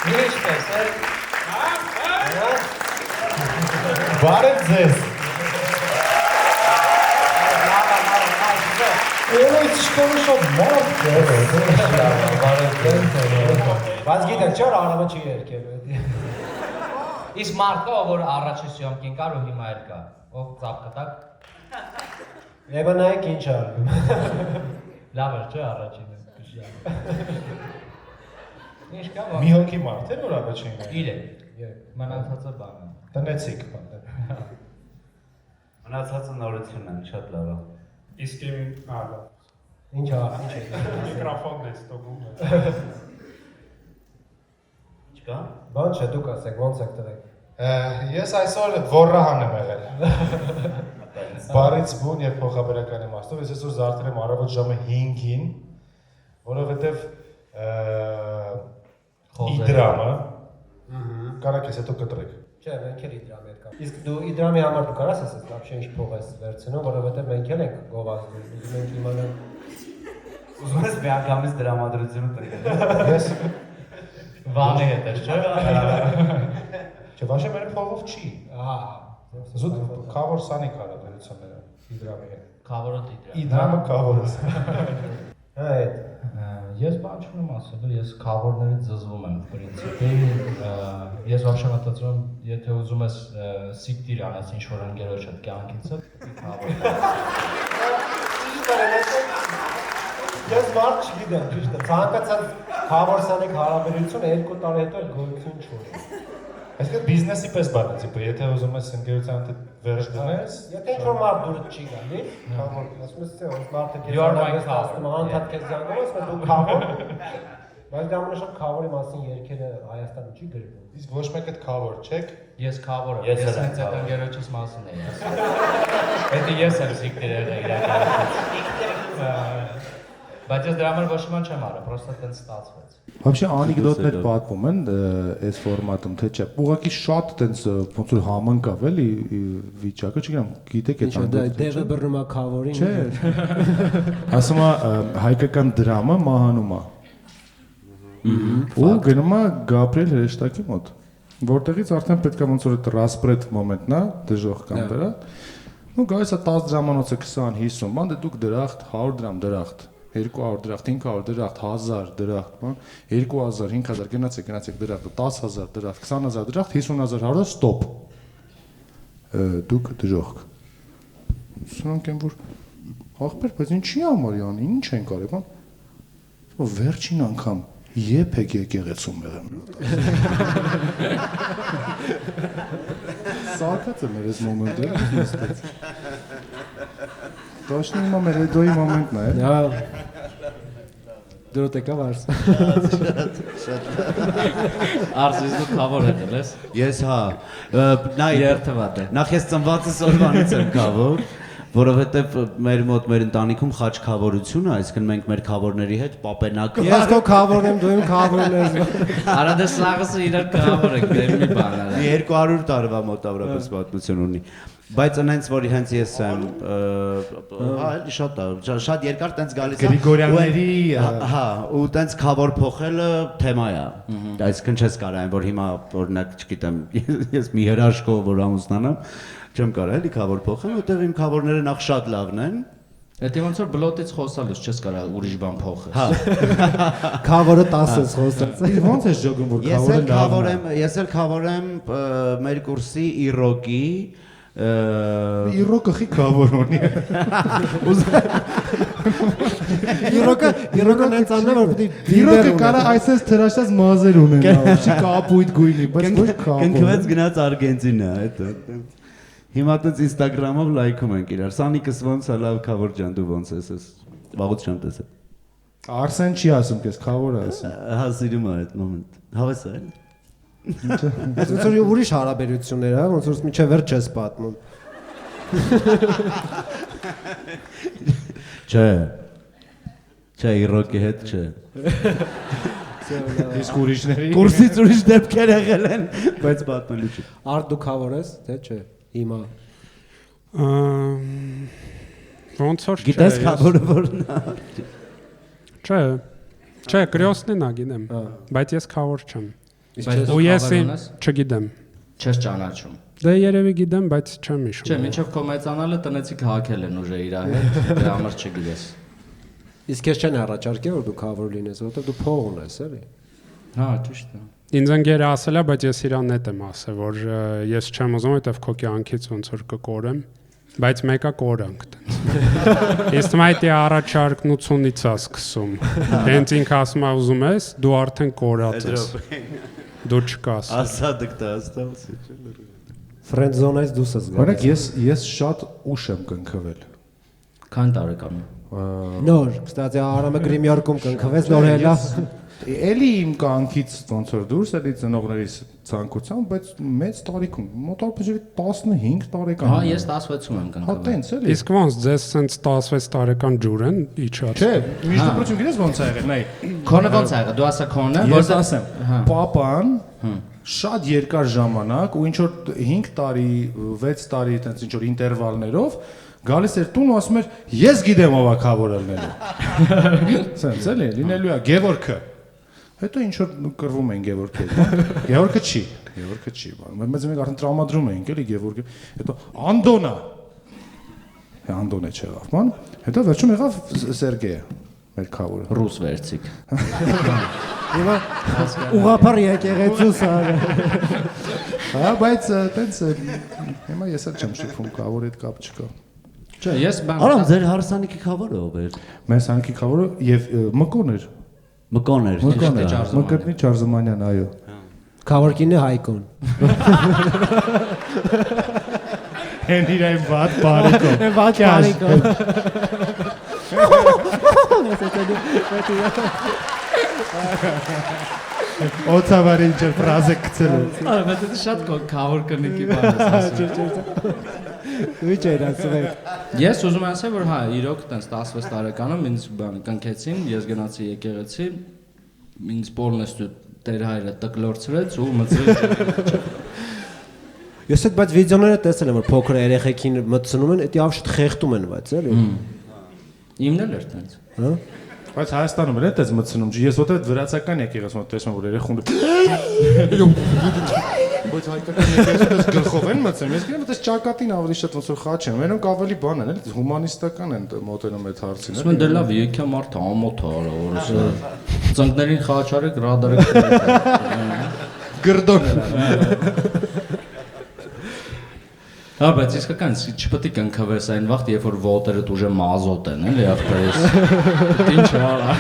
Ինչպես է։ Բարև ձեզ։ Ой, շկոլը շատ մարդ է։ Բարև ձեզ։ Բայց գիտեք, չէ՞ արամը չի երկել։ Իսկ մարդը, որ առաջի սյոմքին կար ու հիմա էլ կա։ Ով ծափ կտակ։ Եվա նայեք ինչ արվում։ Լավ էր, չէ՞ առաջինը։ Ինչ կա։ Մի հոգի մարդ է, որ առաջինն է։ Իր է։ Մնացածը բան է։ Տնեցիք։ Մնացածը նորություն են, շատ լավ է։ Իսկ իմ ալա։ Ինչ է։ Միկրոֆոնն է ստողում։ Ինչ կա։ Բան չէ, դուք ասեք, ոնց եք տղեկ։ Ես այսօր ոռահան եմ եղել։ Բարից բուն եւ փոխաբերական իմաստով ես այսօր զարթել եմ առավոտ ժամը 5-ին, որովհետեւ իդրամը կարա քեզ հետո կտրեք։ Չէ, մենք էլ իդրամի հետ կապ։ Իսկ դու իդրամի համար դու կարաս ասես, вообще ինչ փող ես վերցնում, որովհետեւ մենք էլ ենք գովազդում, ուզում ենք իմանալ։ Ուզում ես միանգամից դրամատրությունը տրել։ Ես Վանի հետ է, չէ՞։ չէ, ոչ մեր փողով չի։ Ահա։ Զուտ կավոր սանիկ հարաբերությունները իդրամի հետ։ Քավորը դիդրա։ Իդրամը կավորս։ Այդ Ես բան չունեմ ասելու, ես քավորներից զզվում եմ, պրինցիպի, ես вообще մտածում եմ, եթե ուզում ես սիկտիր անես ինչ-որ ընկերոջդ կյանքիցը, քավոր։ Ես մարդ չգիտեմ, ճիշտ է, ցանկացած քավորսանեք հարաբերությունը 2 տարի հետո էլ գոյություն չունի։ Այսինքն բիզնեսի պես բան է, տիպը, եթե ուզում ես ընկերության հետ վերջ դնես, Եթե ինչ-որ մարդ դուրս չի գալի, քավոր, ասում ես, ոնց մարդը քեզ անդադ քեզ զանգում, ասում ես դու քավոր։ Բայց դա ամենաշատ քավորի մասին երգերը Հայաստանում չի գրվում։ իսկ ոչ մեկ այդ քավոր չեք։ Ես քավոր եմ, Ես ես էլ եմ հենց այդ քավոր։ ընկերոջս մասին էի ասում։ Դա ես եմ սիկտիրել իրականություն։ Բայց ես դրա համար ոչ մի բան չեմ արել, պրոստը տենց ստացվեց։ Вообще անեկդոտներ պատմում են այս ֆորմատում, թե չէ։ Ուղղակի շատ տենց ոնց որ համընկավ էլի վիճակը, չգիտեմ, գիտեք այդ Ինչ դեղը բռնում է քավորին։ Չէ։ Ասում է հայկական դրամը մահանում է։ Ու գնում է Գաբրիել հրեշտակի մոտ, որտեղից արդեն պետք է ոնց որ այդ ռասպրետ մոմենտն է, դժոխ կամ դրա։ Ну գայս է 10 դրամանոցը 20, 50, բան դե դուք դրախտ, 100 դրամ դրախտ, 200 դրախտ, 500 դրախտ, 1000 դրախտ, բան, 2000, 5000 գնացեք դրախտ, 10000 դրախտ, 20000 դրախտ, 50000 հարը ստոպ։ Դուք դժոխք։ Սրանք են որ ախպեր, բայց ինչի համար յանի, ինչ են կարել, բան։ Վերջին անգամ Եփեք եկեղեցում եղեմ։ Սակած է մեր այս մոմենտը, նստեց։ Точно իմ մերեդոյի մոմենտն է։ Հա։ Դրոտ եկավ արս։ Արսից դու քավոր եկել ես։ Ես հա, նա Երթված է։ նախ ես ծնվածս օրվանից եմ քավոր, որովհետև մեր մոտ մեր ընտանիքում խաչ քավորություն է, այսինքն մենք մեր քավորների հետ պապենակ։ Ես քո քավորն եմ, դու իմ քավորն ես։ Արա դե սաղսը իրար քավոր եք, դե մի բան արա։ 200 տարվա մոտավորապես պատմություն ունի։ Բայց այնց որ հենց ես եմ, հա, էլի շատ երկար տենց գալիս է։ Գրիգորյանների հա, ու տենց քավոր փոխելը թեմա է։ Այսինքն չես կարող այն որ հիմա օրինակ, չգիտեմ, ես մի հրաշքով որ ամուսնանամ, չեմ կարող էլի քավոր փոխեմ, որտեղ իմ քավորները նախ շատ լավն են։ Դա ոնց որ բլոտից խոսալուց չես կարող ուրիշ բան փոխես։ Հա։ Քավորը 10-ից խոսած։ ոնց ես ջոգում որ քավորը Ես էլ քավոր եմ մեր կուրսի Իրոկի Իրոկը խի քավոր ունի։ Իրոկը նենց աննա որ պիտի Իրոկը կարա այսպես թրաշած մազեր ունենա, չի կապույտ գույնի, բայց ոչ քավոր։ Կնքվեց գնաց Արգենտինա, այդ։ Հիմա տենց Instagram-ով լայքում ենք իրար։ Սանիկս ոնց է լավ քավոր ջան, դու ոնց ես ես։ Վաղուց չեմ տեսել։ Արսեն չի ասում, քեզ քավոր է ասում։ Հա, սիրում է այդ մոմենտ։ Հավես է։ Ոնց որ ուրիշ հարաբերություններ, հա, ոնց որ միջև վերջ չես պատմում։ Չէ։ Չէ, Իրոկի հետ չէ։ Իսկ ուրիշների Կուրսից ուրիշ դեպքեր եղել են, բայց պատմելու չի։ Արդ դու քավոր ես, թե չէ։ Հիմա։ Ոնց որ Գիտես քավորը որն է։ Չէ, կրյոսնին ա գիտեմ, բայց ես քավոր չեմ։ Բայց Ու ես չգիտեմ։ չես ճանաչում։ Դե երևի գիտեմ, բայց չեմ հիշում։ Չէ, մինչև քո մեծանալը տնեցիք հակել են ուժը իր հետ, դրա համար չգիտես։ Իսկ ես չեն առաջարկել որ դու cover լինես, որովհետև դու փող ունես, էլի։ Հա, ճիշտ է։ Ինձ ընկերը ասել է, բայց ես իրան նետ եմ ասել, որ ես չեմ ուզում, որովհետև քո կյանքից ոնց որ կկորեմ, բայց մեկը կորանք տենց։ Ես թվում է դա առաջարկն 80-ից է սկսում։ Հենց ինքը ասում է ուզում ես, դու արդեն կորած ես։ Դու չկաս։ Ասա դուք դա աստացի չէ։ Friend zone-ից դուրս ես գալիս։ Օրինակ ես շատ ուշ եմ կնքվել։ Քանի տարեկան է։ Նոր, կստացի Արամը Գրիմյորքում կնքվեց նոր հելա։ Էլի իմ կյանքից ոնց որ դուրս էլի ծնողներիս ցանկությամբ, բայց մեծ տարիքում, մոտավորապես 15 տարեկան։ Հա, ես 16-ում եմ Հա, կնքվել։ տենց էլի։ Իսկ ոնց ձեզ սենց 16 տարեկան ջուր են իջած։ Չէ, միջնորդություն գիտես ոնց ա եղել, նայ։ Քոնը ոնց ա եղել, դու ասա քոնը, Ես ասեմ, պապան շատ երկար ժամանակ ու ինչ որ 5 տարի, 6 տարի այտենց ինչ որ ինտերվալներով գալիս էր տուն ու ասում էր ես գիտեմ ով է քավորելնելու։ Սենց էլի, լինելու է Գևորգը։ Հետո ինչ որ կռվում են Գևորգի հետ։ Գևորգը չի, Գևորգը չի, բան։ Մեծ մեկ արդեն տրամադրում էինք էլի Գևորգը։ Հետո Անդոնա։ Հա Անդոնը չեղավ, բան։ Հետո վերջում եղավ Սերգեյը, մեր քավորը։ ռուս վերցիկ։ Հիմա ուղափառ եկեղեցուս արը։ Հա, բայց տենց հիմա ես էլ չեմ շփվում, քավորի հետ կապ չկա։ Չէ, ես բան Արամ ձեր հարսանիքի խավարը ով էր։ Մեր սանքի քավորը եւ Մկոն էր։ Մկոն էր։ Մկրտնի Չարզմանյան, այո։ Քավորքինը Հայկոն։ Հեն իրեն վատ բարիկո։ Ված բարիկոն։ Օցավարի ինչ ֆրազը գցել։ Արա, բայց դա շատ քավոր կնիկի բան է ասում։ Ինչ էր ասում։ Ես ուզում եմ ասել, որ հա, իրոք տենց 16 տարեկանում ինձ բան կնքեցին, ես գնացի եկեղեցի, ինձ Պոլնեստու տեր հայրը տկլորցրեց ու մծրեց։ Ես այդ բայց վիդեոները տեսել եմ որ փոքր երեխեքին մտցնում են, դա ավշտ խեղդում են բայց էլի։ Իմն էլ էր տենց։ Հա։ Բայց Հայաստանում էլ այդպես մտցնում, ես որտեղ վրացական եկեղեցում տեսնում որ երեխուն Բայց հայկական եկեղեցու գլխով են մտցնում, ես գիտեմ այդպես ճակատին ավելի շատ ոնց որ խաչ են, մենոնք ավելի բան են, էլի հումանիստական են մոտենում այդ հարցին։ Ասում են դե լավ, եկա մարդը ամոթ արա, որս ծնկներին խաչարեք, ռադարեք։ Գրդոն։ Հա, բայց իսկական չպետք է կնքվես այն վաղտ, երբ որ ոտերդ ուժը մազոտ են, էլի ախպերես։ Ինչ արա։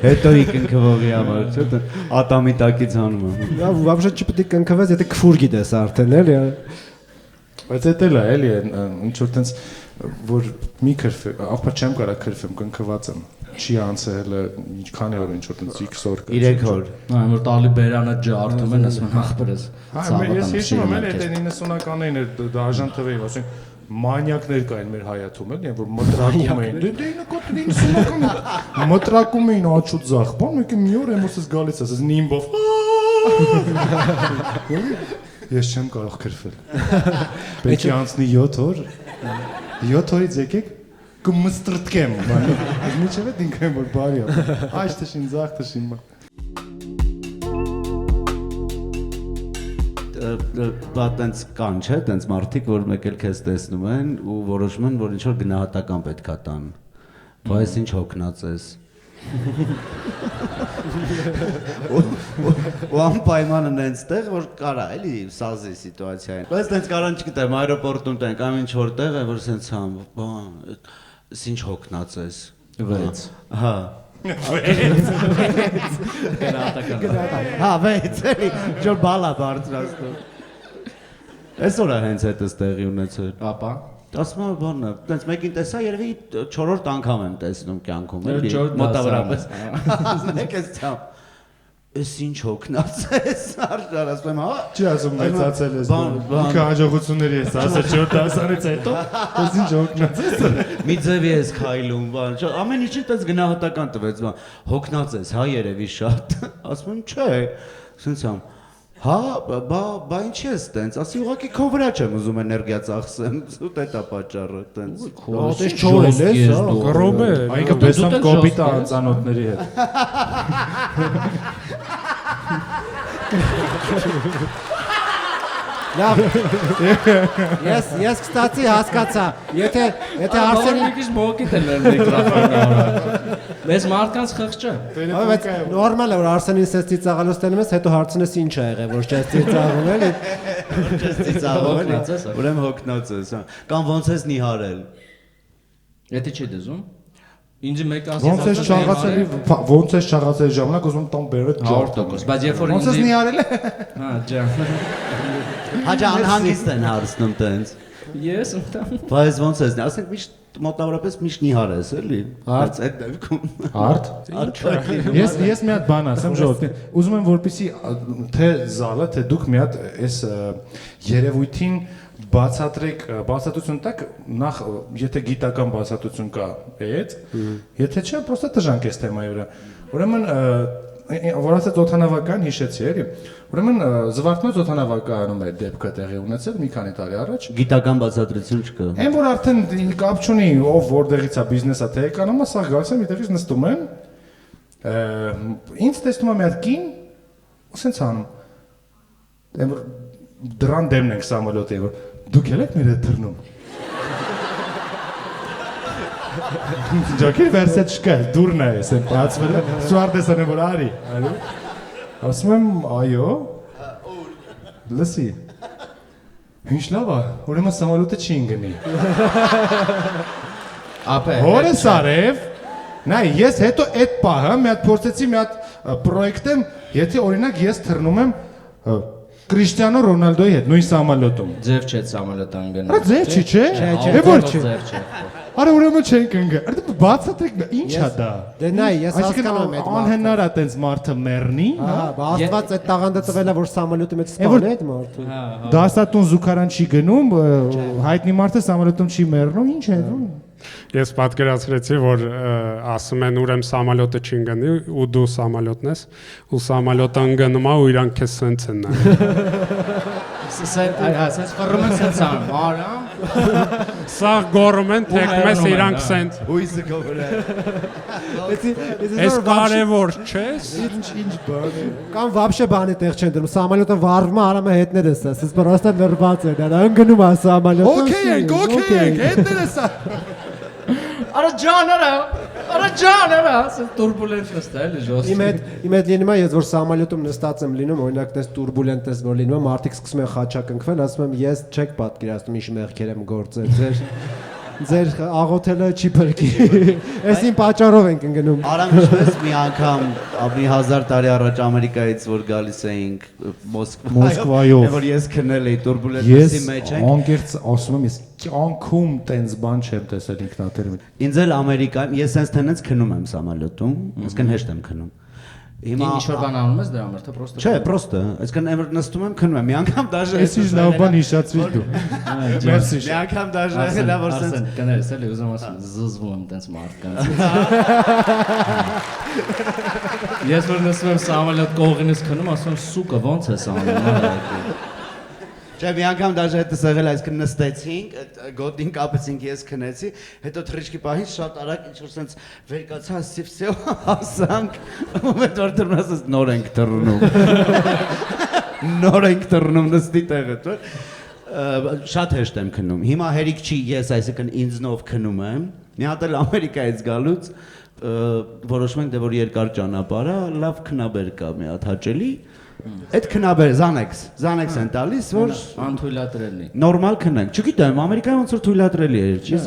Հետո ինքնքվողի համար, չէ՞, ատամի տակից հանում եմ։ Լավ, вообще չպետք է կնքվես, եթե քֆուր գիտես արդեն էլի։ Բայց դա էլ է, էլի ինչ որ տենց որ մի քրֆ, ախպեր չեմ կարա քրֆեմ, կնքված եմ։ Չի անցել ինչքան է որ ինչ որ տենց X օր կա։ 3 օր։ Այն որ տալի բերանը ջարդում են, ասում են ախպերես։ Հա, ես հիշում եմ, էլի այդ 90-ականներին էր դաժան թվեի, ասենք մանյակներ կային մեր հայաթում, էլի, որ մտրակում էին։ Դե 90-ական մտրակում էին աչու ձախ, բան մեկը մի օր եմոսս գալիս ասես նիմբով։ Ես չեմ կարող քրֆել։ Պետք է անցնի 7 օր։ 7 օրից եկեք կմստրտկեմ, բան։ Ես միջև է ինքն որ բարի է։ Այս տշին ձախ տշին։ Բա տենց կան, չէ, տենց մարդիկ, որ մեկ էլ քեզ տեսնում են ու որոշում են, որ ինչ որ գնահատական պետքա տան։ Բայց ինչ հոգնած ես։ Ու անպայման են այնտեղ, որ կարա, էլի, սազի սիտուացիային։ Բայց տենց կարան չգիտեմ, այրոպորտում տենք, կամ ինչ որտեղ է, որ սենց համ, բան, ինչ հոգնած ես։ 6։ Հա։ Հա, վեց, էլի, ջոր բալա բարձրացնում։ Այսօր է հենց հետս տեղի ունեցել։ Ապա Ասում եմ բանը, տենց մեկին տեսա, երևի 4-րդ անգամ եմ տեսնում կյանքում, էլի, Ջորջ մոտավորապես։ Ասում ես ցավ։ Էս ինչ հոգնած ես, արժան, ասում եմ, հա։ Չի ասում մեծացել ես։ Ինքը հաջողությունների ես ասել 4 դասանից հետո։ Էս ինչ հոգնած ես։ Մի ձևի ես քայլում, բան, ամեն ինչին տես գնահատական տվեց, բան, հոգնած ես, հա երևի շատ։ Ասում եմ, չէ, ասենց եմ, հա, բա ինչ ես տենց, ասի ուղղակի քո վրա չեմ ուզում էներգիա ծախսեմ, սուտ է դա պատճառը, տենց։ Դες չոր ես, հա։ Գրոբ է։ Այնքը բեսամ կոպիտա անծանոթների հետ։ Լավ։ Ես կստացի հասկացա։ Եթե Արսենին մի քիչ մոկիտ է լերնի գրաֆիկը։ Մեզ մարդկանց խղճը։ բայց նորմալ է որ Արսենին սես ծիծաղալուց տենում ես, հետո հարցնես ինչ ա եղել, որ չես ծիծաղում էլի։ Ծիծաղում էլի։ Ուրեմն հոգնած ես, հա։ Կամ ոնց ես նիհարել։ Եթե չի դզում։ Ինձ մեկ Ոնց ես չաղացել ժամանակ ուզում տան բերել ջարդ։ 100%, բայց երբ որ Ոնց ես նիհարել է։ Հա, ջան։ Հաջա անհանգիստ են հարցնում տենց։ Ես ընդամ։ Բայց ոնց ես, ասենք միշտ մոտավորապես միշտ նիհար ես, էլի։ Բայց այդ դեպքում Արդ։ Ես մի հատ բան ասեմ ժողովրդին։ Ուզում եմ որպեսի թե զալը, թե դուք մի հատ այս երևույթին բացատրեք, բացատրություն տակ նախ եթե գիտական բացատրություն կա այդ, եթե չէ, պրոստը տժանք այս թեմայի վրա։ Ուրեմն որ ասած օթանավական հիշեցի, էլի։ Ուրեմն Զվարթնոց օթանավակայանում է դեպքը տեղի ունեցել մի քանի տարի առաջ։ գիտական բացատրություն չկա։ Այն որ արդեն կապ չունի ով որտեղից է բիզնեսը թե էկոնոմա, սա գալիս է միտեղից նստում են։ Ինձ տեսնում է մի հատ կին, ու սենց անում։ Այն որ դրան դեմն ենք սամոլոտի, որ դուք եք մեր հետ թռնում։ Ջոկեր վերսետ չկա, դուրն է ես եմ բացվել, սուարդեսան է որ արի։ Ասում եմ, այո։ Լսի։ Ինչ լավ է, ուրեմն սամոլոտը չի ընկնի։ Ապե։ Հորը սարև, նայ, ես հետո այդ պահը մի հատ փորձեցի մի հատ պրոյեկտ եմ, եթե օրինակ ես թռնում եմ Կրիշտիանո Ռոնալդոյի հետ նույն սամոլոտում։ Ձև չէ սամոլոտ անգնա։ Արա ձև չի, չէ։ Չէ, Որ չի։ Ձև չէ։ Արա ուրեմն չենք ընկա։ Արա բացատրեք, ի՞նչ է դա։ Դե նայ, ես հասկանում եմ այդ Անհնար է տենց մարդը մեռնի, հա։ Ահա, Աստված այդ տաղանդը տվել է որ սամոլոտի մեջ սպան է այդ մարդը։ Դասատուն զուգարան չի գնում, հայտնի մարդը սամոլոտում չի մեռնում, ի՞նչ է դա։ Ես պատկերացրեցի, որ ասում են ուրեմ սամալյոտը չի ընկնի ու դու սամալյոտն ես ու սամալյոտը ընկնում է ու իրանք քեզ սենց են նայում։ Ասես ֆռում են սենց անում, արա։ Սա գոռում են թեքում ես իրանք սենց։ Հույսը քո վրա։ Այս կարևոր չէ։ Ինչ բան է։ Կամ вообще բանի տեղ չեն դնում, սամոլոտը վառվում է, արամը հետներ է սա, սես պրոստը լրված է, դա ընկնում է սամոլոտը։ Okay, հետները սա։ Արա ջան, ասես турբուլենտ նստա էլի ժոս։ Իմ հետ լինում է, ես որ սամոլոտում նստած եմ լինում, օրինակ տես турբուլենտ ես որ լինում է, մարդիկ սկսում են խաչակնքվել, ասում եմ ես չեք պատկերացնում ինչ մեղքեր եմ գործել, ձեր աղոթելը չի փրկի։ Էս իմ պատճառով ենք ընկնում։ Արամ ինչպես մի անգամ ապրի 1000 տարի առաջ Ամերիկայից որ գալիս էինք Մոսկվայով։ որ ես քնել էի турբուլենտի մեջ Ես անկերց ասում եմ, ես կյանքում տենց բան չեմ տեսել ինքնաթիռի մեջ։ Ինձ էլ Ամերիկայում ես sense տենից քնում եմ սամալյոտում, այսինքն հեշտ եմ քնում։ Հիմա ինչ-որ բան անում ես դրա համար, թե պրոստը։ Չէ, պրոստը, այսինքն եմ նստում եմ քնում եմ, մի անգամ դաժե։ Ես ինչ լավ բան հիշացրիր դու։ Մերսի։ Մի անգամ դաժե լավ որ sense կներես էլի ուզում ասեմ զզվում եմ տենց մարդկանց։ Ես որ նստում եմ սամալյոտ կողինից քնում, ասում եմ սուկը ոնց է անում։ Չէ, մի անգամ դաժե հետը սեղել այսինքն նստեցինք, գոտին կապեցինք, ես քնեցի, հետո թռիչքի պահին շատ արագ ինչ որ sense վեր կացա, ասի վсё հասանք, moment որ դրում ասես նոր ենք դռնում։ Նոր ենք դռնում նստի տեղը, չէ։ Շատ հեշտ եմ քնում։ Հիմա հերիք չի, ես այսինքն ինձնով քնում եմ։ Մի հատ էլ Ամերիկայից գալուց որոշում ենք դե որ երկար ճանապարհ է, լավ քնաբեր կա մի հատ հաճելի։ Այդ քնաբեր Xanax են տալիս, որ անթույլատրելի։ նորմալ քնենք։ Չգիտեմ, Ամերիկայում ոնց որ թույլատրելի է, չի ինչ։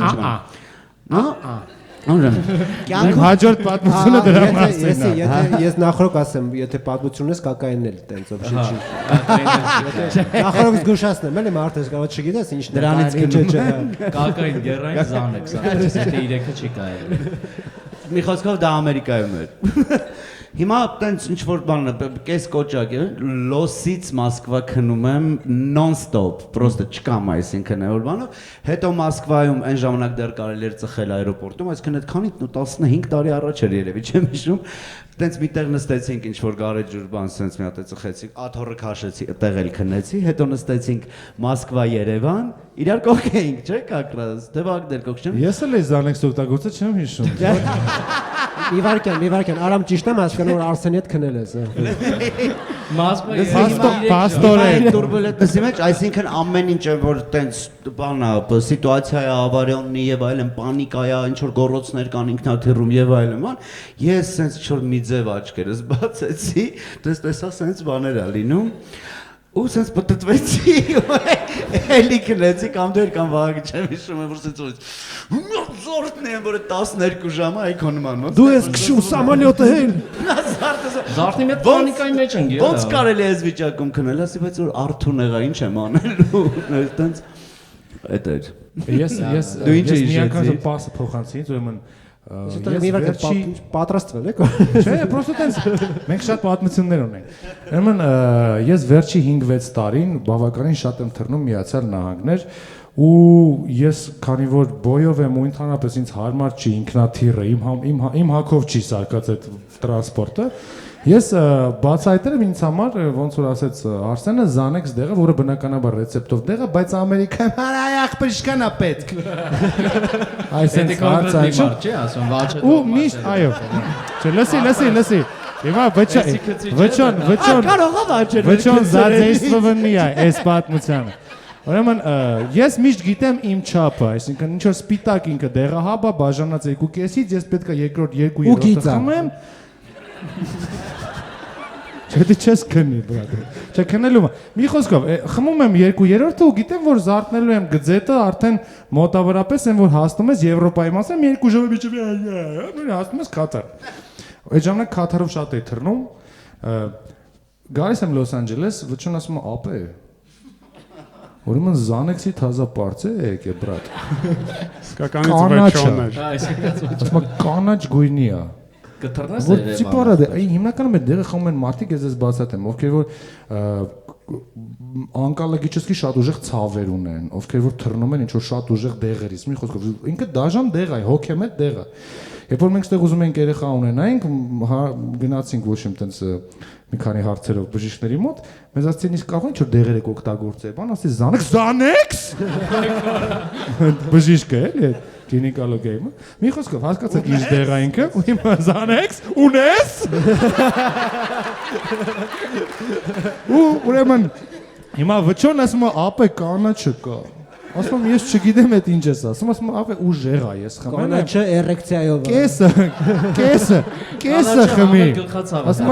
Ուրեմն Կյանքում հաջորդ պատմությունը դրա մասին է։ Ես նախորդ ասեմ, եթե պատմություն ես կակայինն էլ տենց вообще չի։ Նախորդ զգուշացնեմ, էլի մարդը կարող չգիտես ինչ դրանից քնում են։ Կակային գերային Xanax, եթե 3-ը չի կարելի։ մի խոսքով դա Ամերիկայում էր։ Հիմա տենց ինչ որ բան կես կոճակ է, Լոսից Մոսկվա քնում եմ non-stop, պրոստը չկամ այսինքն որ բանով, հետո Մոսկվայում այն ժամանակ դեռ կարելի էր ծխել аэроպորտում, այսինքն այդքանի 15 տարի առաջ էր երևի, չեմ հիշում, տենց միտեղ նստեցինք ինչ որ գարեջուր բան, սենց մի հատ է ծխեցինք, աթոռը քաշեցի, այդտեղ էլ քնեցի, հետո նստեցինք Մոսկվա Երևան, իրար կողք էինք, չէ՞ կակրած, դե բակ դեր կողք չեմ։ Ես էլ էի Xanax օգտագործել, չեմ հիշում։ մի վարքան, Արամ ճիշտ եմ հասկանում, որ Արսենի հետ քնել ես։ Պաստորեն տուրբուլենտի մեջ, այսինքն ամեն ինչ որ տենց բանա, սիտուացիա է ավարիոնի եւ այլն, պանիկա է, ինչ որ գոռոցներ կան ինքնաթիռում եւ այլն, ես սենց ինչ-որ մի ձև աչքերս բացեցի, դες տեսա սենց բաներ ա լինում։ Ու սենց պտտվեցի, էլի քնեցի կամ դեր կամ վաղը չեմ հիշում եմ որ սենց զորտն եմ որ 12 ժամ այքոնման Դու ես քշում սամալյոտը հեն։ Զարթի մեջ պանիկայի մեջ ենք ելա։ Ոնց կարելի է այս վիճակում քնել, ասի բայց որ արթուն եղա ինչ եմ անելու, այտենց այդ էր։ Ես Դու ինչ մի ես անգամ պասը փոխանցի, ուրեմն Ես մի վարքան պատրաստվել եք։ Չէ, պրոստը տենց մենք շատ պատմություններ ունենք։ Ուրեմն ես վերջի 5-6 տարին բավականին շատ եմ թռնում Միացյալ Նահանգներ ու ես քանի որ բոյով եմ ու ընդհանրապես ինձ հարմար չի ինքնաթիռը, իմ հակով չի սարկած այդ տրանսպորտը, ես բացահայտել եմ ինձ համար ոնց որ ասեց Արսենը Xanax դեղը, որը բնականաբար ռեցեպտով դեղ է, բայց Ամերիկայում հարայ աղբրիշկան է պետք։ Այսինքն հարցը չէ, ասում վաչը։ ու միշտ այո։ Չէ, լսի։ Հիմա վճոն զարդեստվնի է այս պատմությանը։ Ուրեմն ես միշտ գիտեմ իմ չափը, այսինքն ինչ որ սպիտակ ինքը դեղահաբա բաժանած 2.5-ից ես պետք է երկրորդ 2/3 խմեմ։ Չէ, դու չես քնի, բրատը։ Չէ, քնելու։ Մի խոսքով, խմում եմ 2/3-ը ու գիտեմ, որ զարթնելու եմ գծետը արդեն մոտավորապես եմ որ հասնում ես Եվրոպայի մասը, 2 ժամի միջև հասնում ես Կատար։ Այդ ժամանակ Կատարով շատ էի թռնում։ Գալիս եմ Լոս Անջելես, վճոն ասում եմ ապե։ Ուրեմն Xanax-ի թազա պարծ է եկե, բրատ։ Սկականից վճոներ։ Ասում եմ կանաչ գույնի է։ Կթռնես Որ ծիպարը դե, հիմնականում այդ դեղը խմում են մարդիկ, ես բացատրեմ, ովքեր որ անկալագիչեսկի շատ ուժեղ ցավեր ունեն, ովքեր որ թռնում են ինչ որ շատ ուժեղ դեղերից, մի խոսքով, ինքը դաժան դեղ է, հոգեմետ դեղ է։ Երբ որ մենք ստեղ ուզում ենք երեխա ունենայինք, գնացինք ոչ իմ տենց մի քանի հարցերով բժիշկների մոտ, մեզ ասացին իսկ կարող ինչ որ դեղեր եք օգտագործել, բան ասի Xanax։ Բժիշկը էլի գինեկոլոգիայում։ Մի խոսքով հասկացաք ինչ դեղ է ինքը, ու հիմա Xanax ունես։ Ու ուրեմն հիմա վճոն ասում է ապե կանաչը կա։ Ասում եմ ես չգիտեմ այդ ինչ ես ասում, ասում եմ ապե ուժեղ է ես խմել եմ։ Կանաչը էրեկցիայով։ Կեսը խմի։ Ասում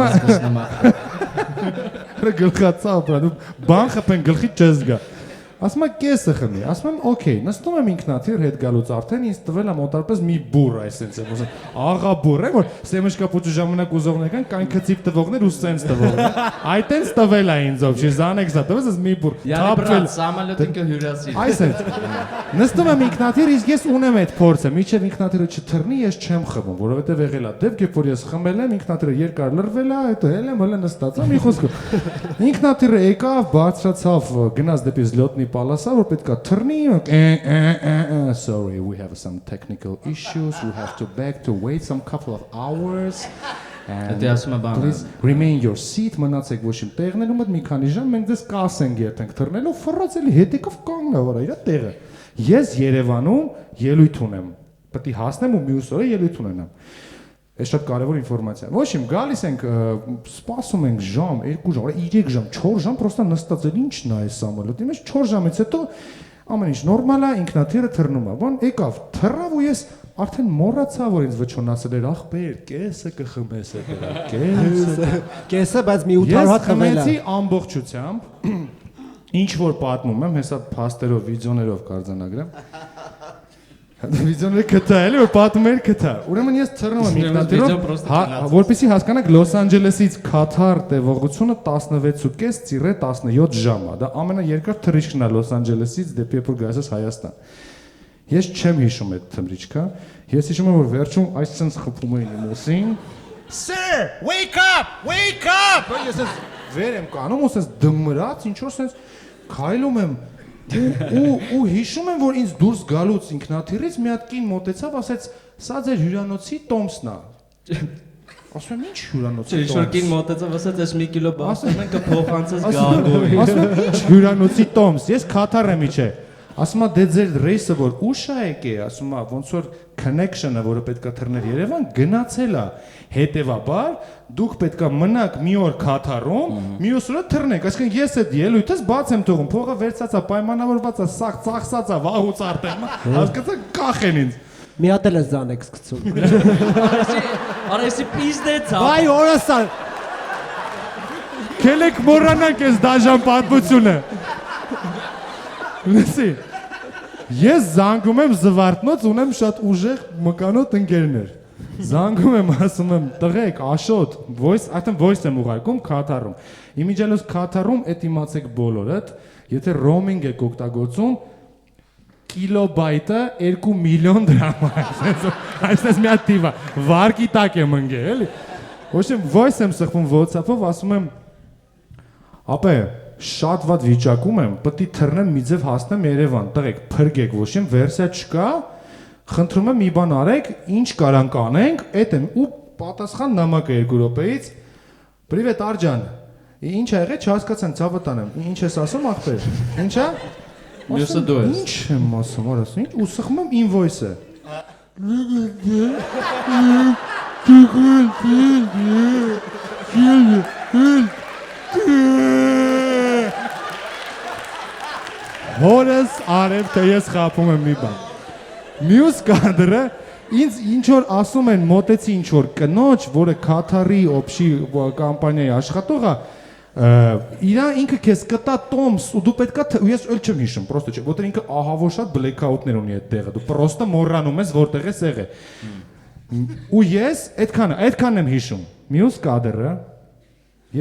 Գլխացավ, բան բան խփեն գլխի չես գա։ Ասում եմ կեսը խմի, ասում եմ օքեյ, նստում եմ ինքնաթիռ հետ գալուց արդեն ինձ տվել է մոտարպես մի բուր, այսպես եմ ասում, աղա բուր է, որ սեմեշկապուճի ժամանակ ուզողներ կան, կան քծիպ տվողներ ու սենց տվողներ։ Այդտենց տվել է ինձ ով, Xanax-ը տվեց, ես մի բուր թափվել։ Սամալյոտին կհյուրասի։ Այսպես։ Նստում եմ ինքնաթիռ, իսկ ես ունեմ այդ փորձը, միջև ինքնաթիռը չթռնի, ես չեմ խմում, որովհետև եղել է դեպք, երբ որ ես խմել եմ, ինքնաթիռը երկար լրվել է, հետո հել եմ, հələ նստած եմ, մի խոսքով։ Ինքնաթիռը եկավ, բարձրացավ, գնաց դեպի զլյոտնի պալասա, որ պետքա թռնի, sorry, we have some technical issues, we have to beg to wait some couple of hours. Դե ասում եմ բան։ Please remain your seat, մնացեք ոչ իմ տեղներում, այդ մի քանի ժամ մենք դες կասենք երթենք թռնելու, ֆռացելի հետեկով կանգնա վրա իր տեղը։ Ես Երևանում ելույթ ունեմ։ Պետք է հասնեմ ու մյուս օրը ելույթ ունենամ։ Այս շատ կարևոր ինֆորմացիա։ Ոչ իմ գալիս ենք, սպասում ենք ժամ, 2 ժամ, 3 ժամ, 4 ժամ, պրոստա նստած էլ ի՞նչն է այս սամոլյոտի մեջ, 4 ժամից հետո ամեն ինչ նորմալ է, ինքնաթիռը թռնում է։ Բան եկավ, թռավ ու ես արդեն մոռացա, որ ինձ վճոն ասել էր, ախպեր, կեսը կխմես է դրա, Կեսը, բայց մի 800 հատ խմել է։ Ես խմեցի ամբողջությամբ, ինչ որ պատմում եմ, հեսա փաստերով, վիդեոներով կարձանագրեմ։ Վիդեոները կտա էլի, որ պատմում էր կտա։ Ուրեմն ես թռնում եմ ինքնաթիռով, որպեսզի հասկանաք Լոս Անջելեսից Կաթար տևողությունը 16.5-17 ժամ է։ Դա ամենաերկար թռիչքն է Լոս Անջելեսից դեպի երբ որ գալիս ես Հայաստան։ Ես չեմ հիշում այդ թռիչքը։ Ես հիշում եմ, որ վերջում այսպես խփում էին իմ ուսին։ Sir, wake up! Ես վեր եմ կանում, ուսես դմրած, ինչ որ sense քայլում եմ ու հիշում եմ, որ ինձ դուրս գալուց ինքնաթիռից մի հատ կին մոտեցավ, ասեց, սա ձեր հյուրանոցի տոմսն է։ Ասում եմ, ինչ հյուրանոցի տոմս։ Ինչ-որ կին մոտեցավ, ասեց, այս մի կիլո բաստան ենք կփոխանցես գագովի։ Ասում եմ, ինչ հյուրանոցի տոմս։ Ես Կաթար եմ իջե։ ասում է դե ձեր ռեյսը որ ուշ է եկե, ասում է ոնց որ connection-ը, որը պետքա թռներ Երևան, գնացել է։ Հետևաբար դուք պետքա մնաք մի օր Քաթարում, մյուս օրը թռնեք։ Այսինքն ես այդ ելույթս բաց եմ թողում, փողը վերցած է, պայմանավորված է, սաղ ծախսած է, վաղուց արդեն, հասկացա կախեն ինձ։ Մի հատ էլ զան եք սկսում։ Արեսի պիզդեց։ Վայ օրասան։ Քելեք մոռանանք այս դաժան պատմությունը։ Լսի։ Ես զանգում եմ Զվարթնոց, ունեմ շատ ուժեղ մկանոտ ընկերներ։ Զանգում եմ, ասում եմ, տղեկ, Աշոտ, արդեն voice եմ ուղարկում Քաթարում։ Իմիջիալոց Քաթարում այդ իմացեք բոլորդ, եթե roaming եք օգտագործում, կիլոբայտը 2 միլիոն դրամ է, այսպես մի հատ տիպ է, վարկի տակ եմ ընկել, էլի։ Ոչ եմ voice եմ սխվում WhatsApp-ով, ասում եմ, ապե, շատ վատ վիճակում եմ, պետք է թռնեմ մի ձև հասնեմ Երևան, տղեկ, փրկեք, ոչ եմ վերսիա չկա, խնդրում եմ մի բան արեք, ինչ կարանք անենք, էդ եմ ու պատասխան նամակը 2 րոպեից։ Պրիվետ Արջան։ Ինչ ա եղել, չհասկացան, ցավը տանեմ։ Ինչ ես ասում, ախպեր։ Ինչա։ Մյուսը դու ես։ Ինչ եմ ասում, արաս, ինչ ու սխում եմ invoice-ը։ Հորս արև թե ես խափում եմ մի բան։ Մյուս կադրը ինձ ինչ որ ասում են մոտեցի ինչ որ կնոջ, որը Քաթարի օբշի կամպանիայի աշխատող է, իրա ինքը քեզ կտա տոմս ու դու պետքա ես էլ չեմ հիշում, պրոստը չէ, որտեղ ինքը ահավոր շատ բլեքաուտներ ունի այդ տեղը, դու պրոստը մոռանում ես որտեղ ես եղել։ Ու ես այդքանն եմ հիշում։ Մյուս կադրը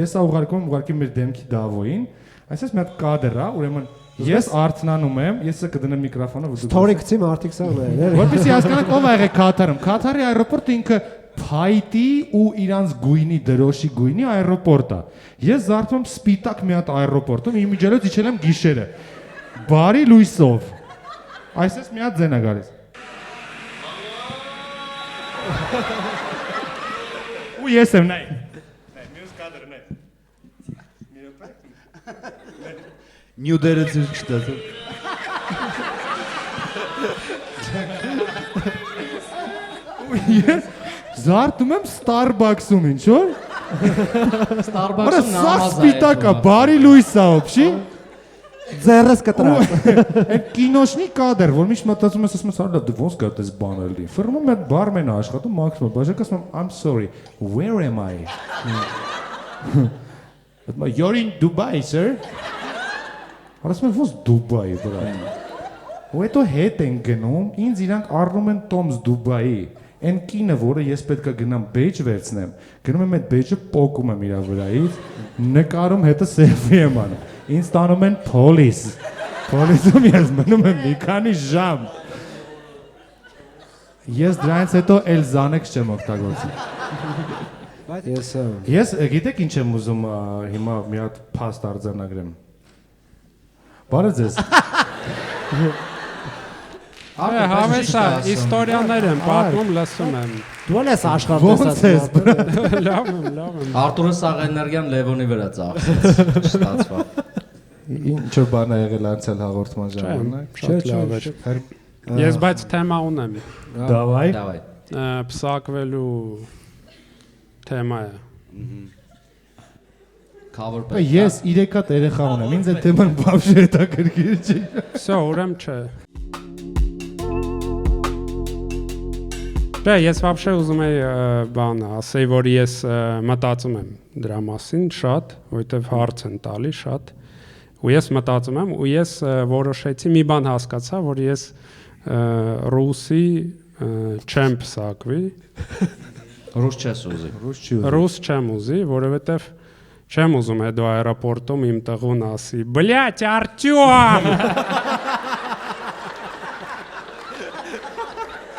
ես ուղարկի մեր դեմքի Դավոյին, այսպես մի հատ կադր է, ուրեմն ես արթնանում եմ, ես կդնեմ միկրոֆոնը, որ դու Ստորիկցի մարդիկ սա ուներ։ որպեսզի հասկանաք ով ա եղել Քաթարում։ Քաթարի аэроպորտը ինքը փայտի ու իրանց գույնի դրոշի գույնի аэроպորտ է։ Ես զարթում եմ սպիտակ մի հատ аэроպորտում, իմիջիալոց իջել եմ գիշերը։ Բարի լույսով։ Այսպես մի հատ ձեն է գալիս։ Ու ես եմ նայ։ Մյուս կադրն է։ Մի րոպե։ Նյուդերը ցույց չտաց։ Ես զարթում եմ Starbucks-ում ինչ որ։ Starbucks-ում Սա նամազ սպիտակ է, բարի լույս է, օբշի։ Ձեռս կտրած։ Այդ կինոշնի կադր, որ միշտ մտածում ես, ասում ես, «Արդ դու ոնց կարդ ես բանել դի»։ Ֆիրմում այդ բարմենը աշխատում մաքրում, բաժակը ասում եմ, I'm sorry, where am I? You're in Dubai, sir։ Ասում եմ, ոնց Դուբայի վրա։ Ու հետո հետ են գնում, ինձ իրանք առնում են Տոմս Դուբայի։ Այն կինը, որը ես պետքա գնամ բեյջ վերցնեմ, գնում եմ այդ բեյջը պոկում եմ իր վրայից, նկարում հետը սելֆի եմ անում։ Ինձ տանում են police։ Police-ում ես մնում եմ մի քանի ժամ։ Ես դրանից հետո էլ Xanax չեմ օգտագործում։ Ես գիտեք ինչ եմ ուզում հիմա մի հատ փաստ արձանագրեմ։ Բարը ձեզ։ Հավեսա, իստորիաներ եմ պատմում, լսում եմ։ Դու ես աշխարհտեսած։ Լավ եմ։ Արտուրը սաղ էներգիան Լևոնի վրա ծախսեց, չստացվավ։ Ինչ որ բան ա եղել անցյալ հաղորդման ժամանակ։ Շատ լավ էր։ Ես բայց թեմա ունեմ։ Դավայ։ Դավայ։ Պսակվելու թեմա է։ Cover page։ Ես 3 հատ երեխա ունեմ, ինձ այդ թեման բավարար հետաքրքիր չի։ Всё, ուրեմն չէ։ Դե ես вообще ուզում եի բան ասեի, որ ես մտածում եմ դրա մասին շատ, որովհետև հարց են տալի շատ։ Ու ես մտածում եմ ու ես որոշեցի մի բան հասկացա, որ ես ռուսի չեմ պսակվի։ Ռուս չես ուզի։ Ռուս չեմ ուզի, որովհետև չեմ ուզում հետո аэроպորտում իմ տղուն ասի. «Բլյաց, Արտյոմ»։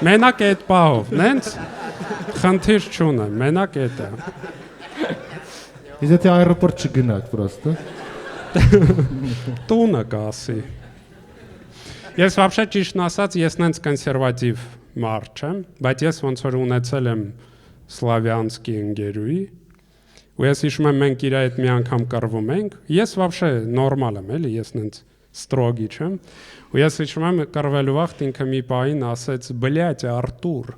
Մենակ այդ պահով, նենց խնդիր չունեմ, մենակ այդ է։ Իսկ եթե аэроպորտ չգնաք պրոստը։ Տունը կասի։ Ես вообще ճիշտն ասած, ես նենց կոնսերվատիվ մարդ չեմ, բայց ես ոնց որ ունեցել եմ Սլավյանսկի ընկերուի, ու ես հիշում եմ մենք իր հետ մի անգամ կռվում ենք, ես вообще նորմալ եմ, էլի, ես նենց ստրոգի չեմ։ Ու ես հիշում եմ կռվելու վաղ ինքը մի պահին ասեց «Բլյաց Արտուր»։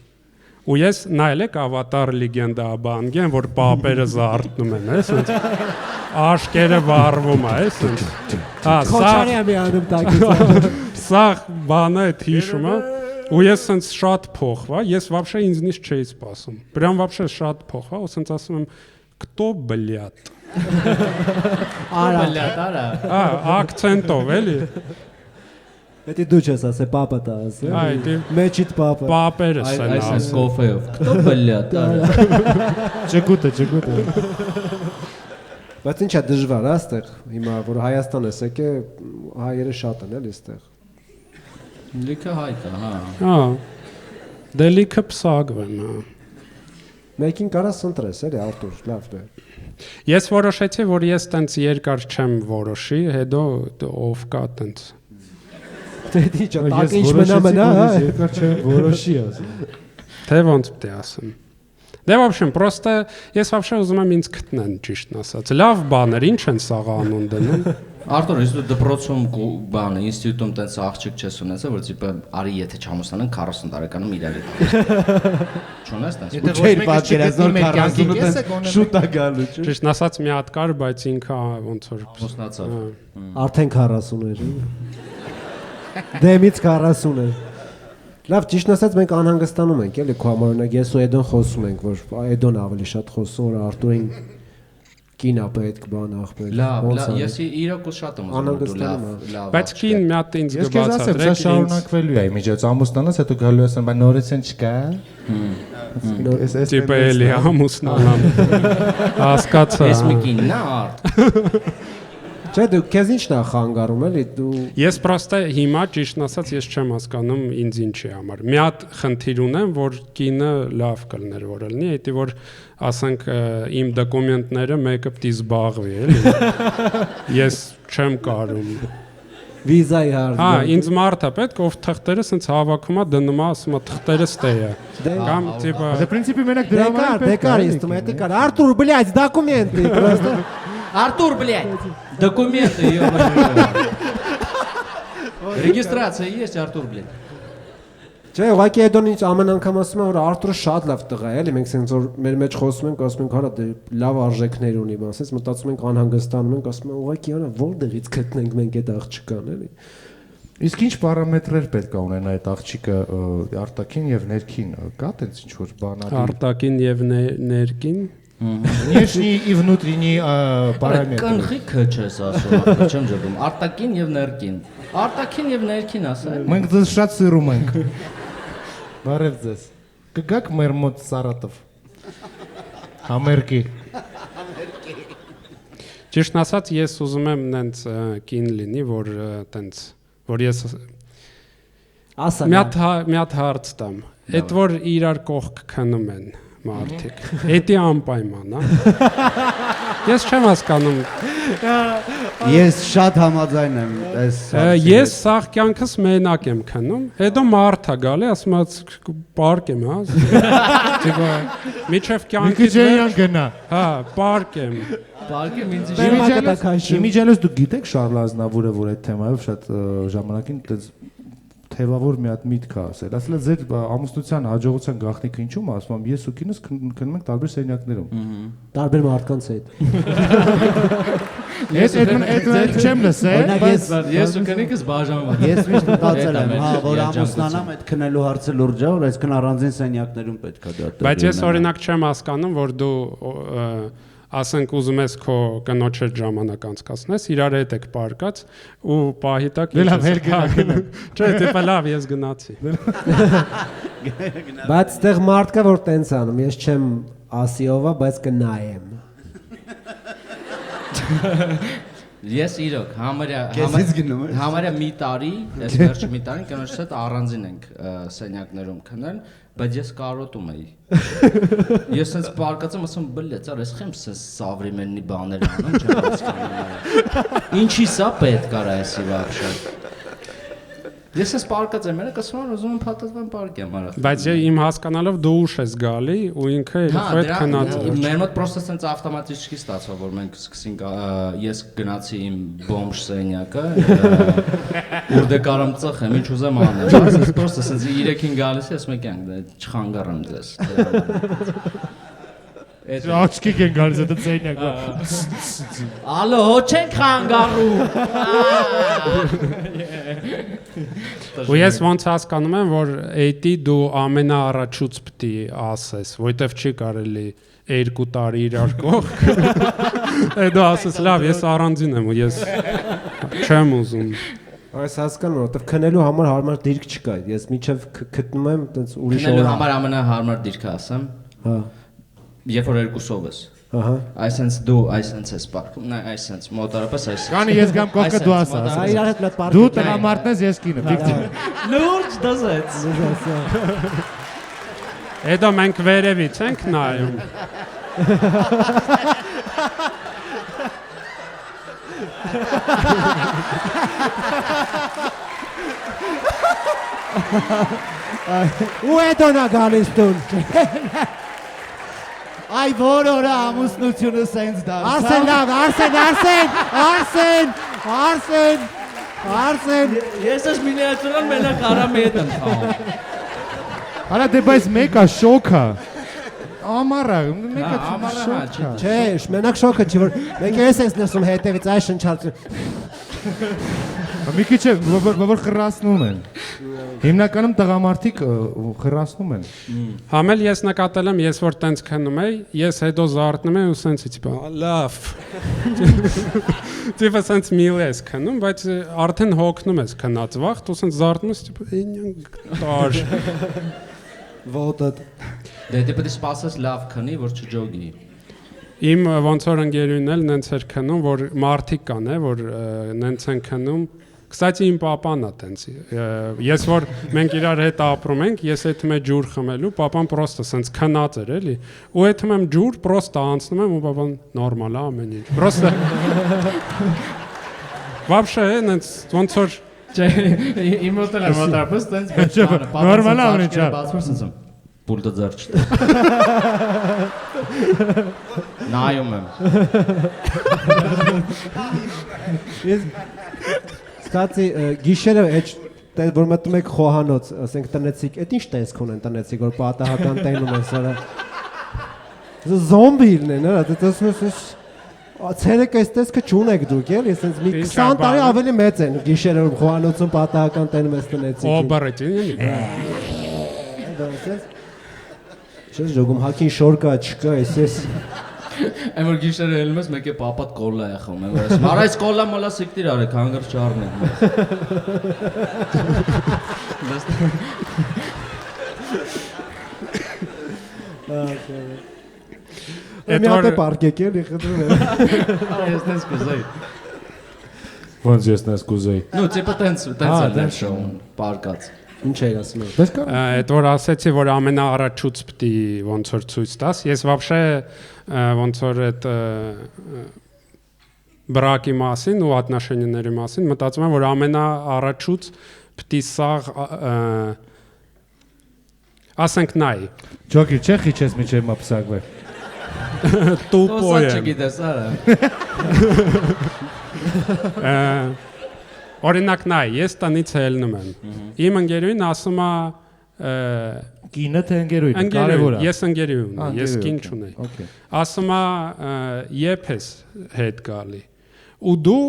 Ու ես նայել եք Ավատար լեգենդա բանգեն, որ պապերը զարթնում են, այսինքն աշկերը վառվում է, այսինքն։ Հա, Քոչարի եմ անում տակից։ սա բանը է հիշում է։ Ու ես sense շատ փոխվա, ես вообще ինձնից չէի սպասում։ Прям вообще շատ փոխվա, ու sense ասում եմ «Кто, блядь»։ Արա։ Ակցենտով էլի։ Դա դու չես ասել, պապա դա ասել։ Այ դե Մեջիդ պապա։ պապերս են Այս ասում։ կոֆեով։ Кто, блядь, արա։ Ճկուտը։ Բայց ինչա դժվար է այստեղ, հիմա որ Հայաստան ես եկե, հայերը շատ են էլի այստեղ։ Լիքը հայտ է, հա։ Հա։ Դե լիքը փսակվեմ, հա։ Մեկին կարաս ընտրես էլի Արտուր, լավ դե։ Ես որոշեցի, որ ես տենց երկար չեմ որոշի, հետո ով կա տենց։ Դե դիճա, տակ ինչ մնա, հա։ Երկար չեմ որոշի ասում։ Թե ոնց պետք է ասեմ։ Դե вообще, просто ես вообще ուզում եմ ինձ գտնեն, ճիշտն ասած։ Լավ բաներ, ինչ են սաղ անուն դնում։ Արտուր, իսկ դու դպրոցում բանը, ինստիտուտում տենց աղջիկ չես ունեցել, որ տիպը արի եթե չամուսնանան 40 տարեկանում իրար հետ։ Չունես տենց։ Եթե ոչ մեկը չգտնի մեր կյանքի կեսը շուտ է գալու, չէ՞։ Ճիշտն ասած մի հատ կար, բայց ինքը ոնց որ Ամուսնացավ։ Արդեն 40 էր։ Դեմից 40 էր։ Լավ, ճիշտ ասած մենք անհանգստանում ենք, էլի քո համար օրինակ ես ու Էդոն խոսում ենք, որ Էդոն ավելի շատ խոսում, որ Արտուրին կինա պետք բան ախպեր։ Լավ, ես իրոք շատ եմ ուզում դու լավ։ բայց կին մի հատ ինձ Ես քեզ ասեմ, սա շարունակվելու է միջոց ամուսնանաս, հետո գալու ես, բայց նորից են չկա։ Տիպը էլի ամուսնանամ։ Հասկացա։ Ես մի կինն է արդ։ Չէ, դու քեզ ինչն է խանգարում էլի, դու Ես պրոստը հիմա ճիշտն ասած ես չեմ հասկանում ինձ ինչի համար։ Մի հատ խնդիր ունեմ, որ կինը լավ կլներ որ լինի, հետի որ ասենք իմ դոկումենտները մեկը պիտի զբաղվի, էլի։ Ես չեմ կարում։ վիզայի հարց։ Հա, ինձ մարդա պետք ով թղթերը սենց հավաքում է դնում է, ասում է թղթերը ստեյը։ Կամ տիպը Դե պրինցիպի մենակ դրա համար Դեկար իստում, դա կար։ Արտուր, блядь, դոկումենտի, просто Артур, блядь, документы, ё-моё. Регистрация есть, Артур, блядь. Չէ, ուղղակի Էդոն ինչ ամեն անգամ ասում է որ Արտուրը շատ լավ տղա է, էլի մենք սենց որ մեր մեջ խոսում ենք, ասում ենք, հարա դե լավ արժեքներ ունի, ասես մտածում ենք անհանգստանում ենք, ասում են ուղղակի արա որտեղից գտնենք մենք այդ աղջկան, էլի։ Իսկ ինչ պարամետրեր պետք է ունենա այդ աղջիկը արտաքին եւ ներքին, կա տենց ինչ որ բանալի։ արտակին եւ ներքին Внешний и внутренний параметры։ Կնխիքը չես ասում, չեմ ջրում։ Արտակին եւ ներքին։ Արտակին եւ ներքին ասա։ Մենք դες շատ սիրում ենք։ Բարև ձեզ։ Կգաք մեր մոտ Սարատով։ Համերգի։ Ճիշտն ասած ես ուզում եմ նենց կին լինի, որ տենց որ ես Ասա։ մի հատ հարց տամ։ Այդ որ իրար կողք քնում են մարդիկ։ Էդի անպայման, հա։ Ես չեմ հասկանում։ Ես շատ համաձայն եմ այս Ես սաղ կյանքս մենակ եմ քնում, հետո մարդ է գալի, ասում է պարկ եմ, հա։ Տիպը միջև կյանքի Քիչեյան գնա։ հա, պարկ եմ։ Պարկեմ ինձ Իմիջիալոս դուք գիտեք Շարլ Ազնավուրը, որ այդ թեմայով շատ ժամանակին այդպես թեվավոր մի հատ միտք է ասել։ Ասել է ձեր ամուսնության հաջողության գաղտնիքը ինչու՞մ է, ասում եմ ես ու կինս քնում ենք տարբեր սենյակներում։ Տարբեր մարդկանց հետ։ Ես այդ չեմ լսել, բայց ես ու կնիկս բաժանում ենք։ Ես միշտ մտածել եմ, հա, որ ամուսնանամ այդ քնելու հարցը լուրջ է, որ այսքան առանձին սենյակներում պետք է դա։ Բայց ես օրինակ չեմ հասկանում, որ դու ասենք ուզում ես քո կնոջ հետ ժամանակ անցկացնես, իրար հետ եք պարկած ու պահի տակ Լավ, հեր գնա։ Չէ, դեպա լավ, ես գնացի։ բայց այդտեղ մարդ կա որ տենց անում, ես չեմ ասիովա, բայց կնայեմ։ Ես իրոք Քեզից գնում ես։ համարյա մի տարի, այս վերջի մի տարին կնոջս հետ առանձին ենք սենյակներում քնել, բայց ես կարոտում էի։ Ես sense պարկացում ասում բլեց, արա ես խեմ սավրիմենի բաներ անում, չեմ հասկանում։ Ինչի սա պետք արա էսի вообще։ Ես ես պարկած եմ, մենակ ասում եմ ուզում եմ փաթաթվեմ պարկեմ արա։ Բայց իմ հասկանալով դու ուշ ես գալի ու ինքը երբ հետ քնած է։ Մեր մոտ պրոստը sense ավտոմատически ստացավ, որ մենք սկսենք ես գնացի իմ բոմժ սենյակը, ուր դե կարամ ծխեմ, ինչ ուզեմ անեմ։ Ես պրոստը sense 3-ին գալիս ես մեկ ենք, չխանգարեմ ձեզ։ Աչքի են գալիս այդ սենյակը։ Ալո, հո չենք խանգարում։ Ու ես ոնց հասկանում եմ, որ էդի դու ամենաառաջուց պիտի ասես, որովհետև չի կարելի 2 տարի իրար կողք։ Դու ասես, լավ, ես առանձին եմ ու ես չեմ ուզում։ Այս հասկանում եմ, որովհետև քնելու համար հարմար դիրք չկա։ Ես միջև գտնում եմ այտենց ուրիշ Քնելու համար ամենահարմար դիրքը ասեմ։ Հա։ Երբ որ երկուսով ես։ Ահա։ Այսենց դու այսենց ես պարկում, նա այսենց մոտարապես այս։ Կանի ես գամ կողքը դու ասա։ Սա իրար հետ մեծ պարկի։ Դու տղամարդն ես, ես կինը, ֆիկցիա։ Լուրջ դասեց։ Հետո մենք վերևից ենք նայում։ Ու հետո նա գալիս տուն։ Այ որ օր ամուսնությունը սենց դարձա։ Արսեն լավ, Արսեն։ Ես ես մինիատյուրան մենակ արամի հետ եմ խաղում։ Արա դե բայց մեկը շոքա։ Ամառա, մեկը ամառա, շոքա։ Չէ, մենակ շոկը չի որ մենք ես ենք լսում հետևից այս շնչացը։ Մի քիչ է, որ խրասնում են։ Հիմնականում տղամարդիկ խրասնում են։ Համել ես նկատել եմ, ես որ տենց քնում եի, ես հետո զարթնում եմ ու սենց տիպա լավ։ Տիպա սենց միլ ես քնում, բայց արդեն հոգնում ես քնած վաղ, ու սենց զարթնում ես տիպա տար։ Ոտը։ Դե դե պետք է սպասես լավ քնի, որ չջոգի։ Իմ ոնց որ ընկերուհին էլ նենց էր քնում, որ մարդիկ կան, որ նենց են քնում։ Կստати իմ papan է տենց։ Ես որ մենք իրար հետ ապրում ենք, ես եթում եմ ջուր խմելու, papan պրոստը սենց քնած էր էլի։ Ու եթում եմ ջուր, պրոստը անցնում եմ ու papan նորմալ է ամեն ինչ։ Պրոստը Вообще, նենց ոնց որ Չէ, իմ մոտ էլ մոտարպես տենց Նորմալ է ամեն ինչ։ բացվում սենց պուլտը ձեռ չտա։ Նայում եմ։ Ես ստացի գիշերը այդ որ մտնում եք խոհանոց, ասենք տնեցիկ, այդ ինչ տեսք ունեն տնեցիկ, որ պատահական տենում են սրա։ Զոմբիլն են, հա, դա ասում ես ցերեկ այս տեսքը չունեք դուք, էլի, այսպես մի 20 տարի ավելի մեծ են գիշերը որ խոհանոցում պատահական տենում ես տնեցիկ։ Օ, բարեթին։ Չես ժողում հակին շոր կա, չկա, այսպես։ Այն որ գիշերը ելնում ես, մեկ է պապատ կոլա է խմում, որ ասում, «Արա այս կոլա մոլա սիկտիր արեք, հանգր չառնեք»։ Մի հատ է պարկեք էլի, խնդրում եմ։ Արա ես տենց կուզեի։ Ոնց ես նես կուզեի։ Ну, типа տենց էլ շոուն, պարկած։ Ինչ էի ասում։ Այդ որ ասեցի, որ ամենաառաջուց պիտի ոնց որ ցույց տաս, ես вообще ոնց որ այդ բրակի մասին ու отношенияների մասին մտածում եմ, որ ամենաառաջուց պիտի սաղ ասենք նայ։ Ջոկի, չէ՞ խիչես միջև մապսակվե։ Տուպո է։ Չգիտես, արա։ Օրինակ նայ, ես տնից ելնում եմ։ Իմ ընկերուհին ասում է Կինը թե ընկերուհին, կարևոր է։ Ես ընկերուհին ունեմ, ես կին չունեի։ Ասում է երբ ես հետ գալի։ Ու դու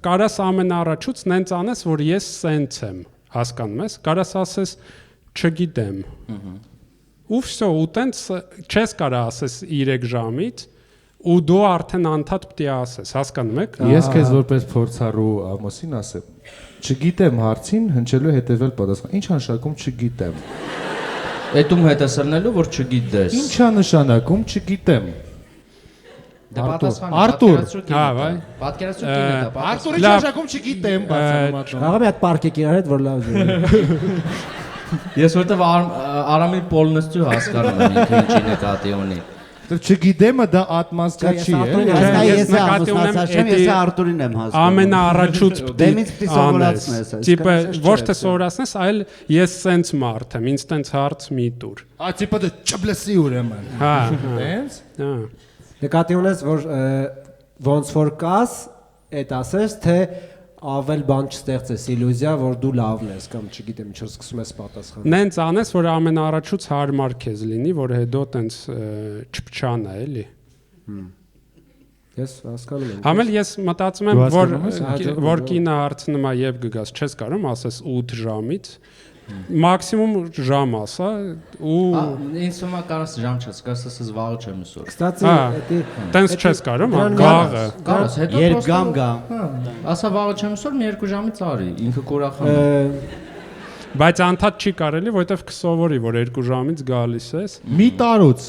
կարաս ամենաառաջուց նենց անես, որ ես սենց եմ, հասկանում ես, կարաս ասես չգիտեմ։ Ու վсё, ու տենց չես կարա ասես 3 ժամից ու դու արդեն անդադ պիտի ասես, հասկանում եք։ Ես քեզ որպես փորձառու ամուսին ասեմ, չգիտեմ հարցին հնչելու հետևել պատասխան։ Ինչ նշանակում չգիտեմ։ Էդում հետասրնելու որ չգիտես։ Ինչա նշանակում չգիտեմ։ Դա պատասխանը։ Արտուր։ Հա, վայ։ Պատկերացրու կինը դա։ Արտուրի նշանակում չգիտեմ, բացանում ատում։ Կարող է հատ պարկեք իրար հետ որ լավ զուր։ Ես որտեվ Արամի պոլնստու հասկանում եմ ինքը ինչի նկատի ունի։ Չգիտեմը դա atmaska չի, Ես Արտուրին եմ հասկանում։ Ամենաառաջուց Դեմից պիտի սովորացնես, Տիպը ոչ թե սովորացնես, այլ ես սենց մարդ եմ, ինձ տենց հարց մի տուր։ Տիպը դա չբլեսի ուրեմն։ Հա։ Տենց։ Նկատի ունես, որ ոնց որ կաս, այդ ասես, թե ավել բան չստեղծես, իլյուզիա, որ դու լավն ես կամ չգիտեմ, ինչ սկսում ես պատասխանել։ Նենց անես, որ ամենաառաջուց հարմար քեզ լինի, որ հետո տենց չփչանա, էլի։ Ես հասկանում եմ։ Համել ես մտածում եմ, որ կինը հարցնում է եւ գգաս, չես կարող ասես 8 ժամից, մաքսիմում ժամ ասա ու ինձ թվում է կարաս ժամ չես, կարաս ասես վաղը չեմ ուզում։ Կստացի, տենց չես կարող, գաղը։ Կարաս հետո Երբ գամ գա։ Ասա վաղը չեմ ուզում, մի 2 ժամից արի, ինքը կուրախանա։ Բայց անդադ չի կարելի, որովհետև կսովորի, որ 2 ժամից գալիս ես։ Մի տարուց։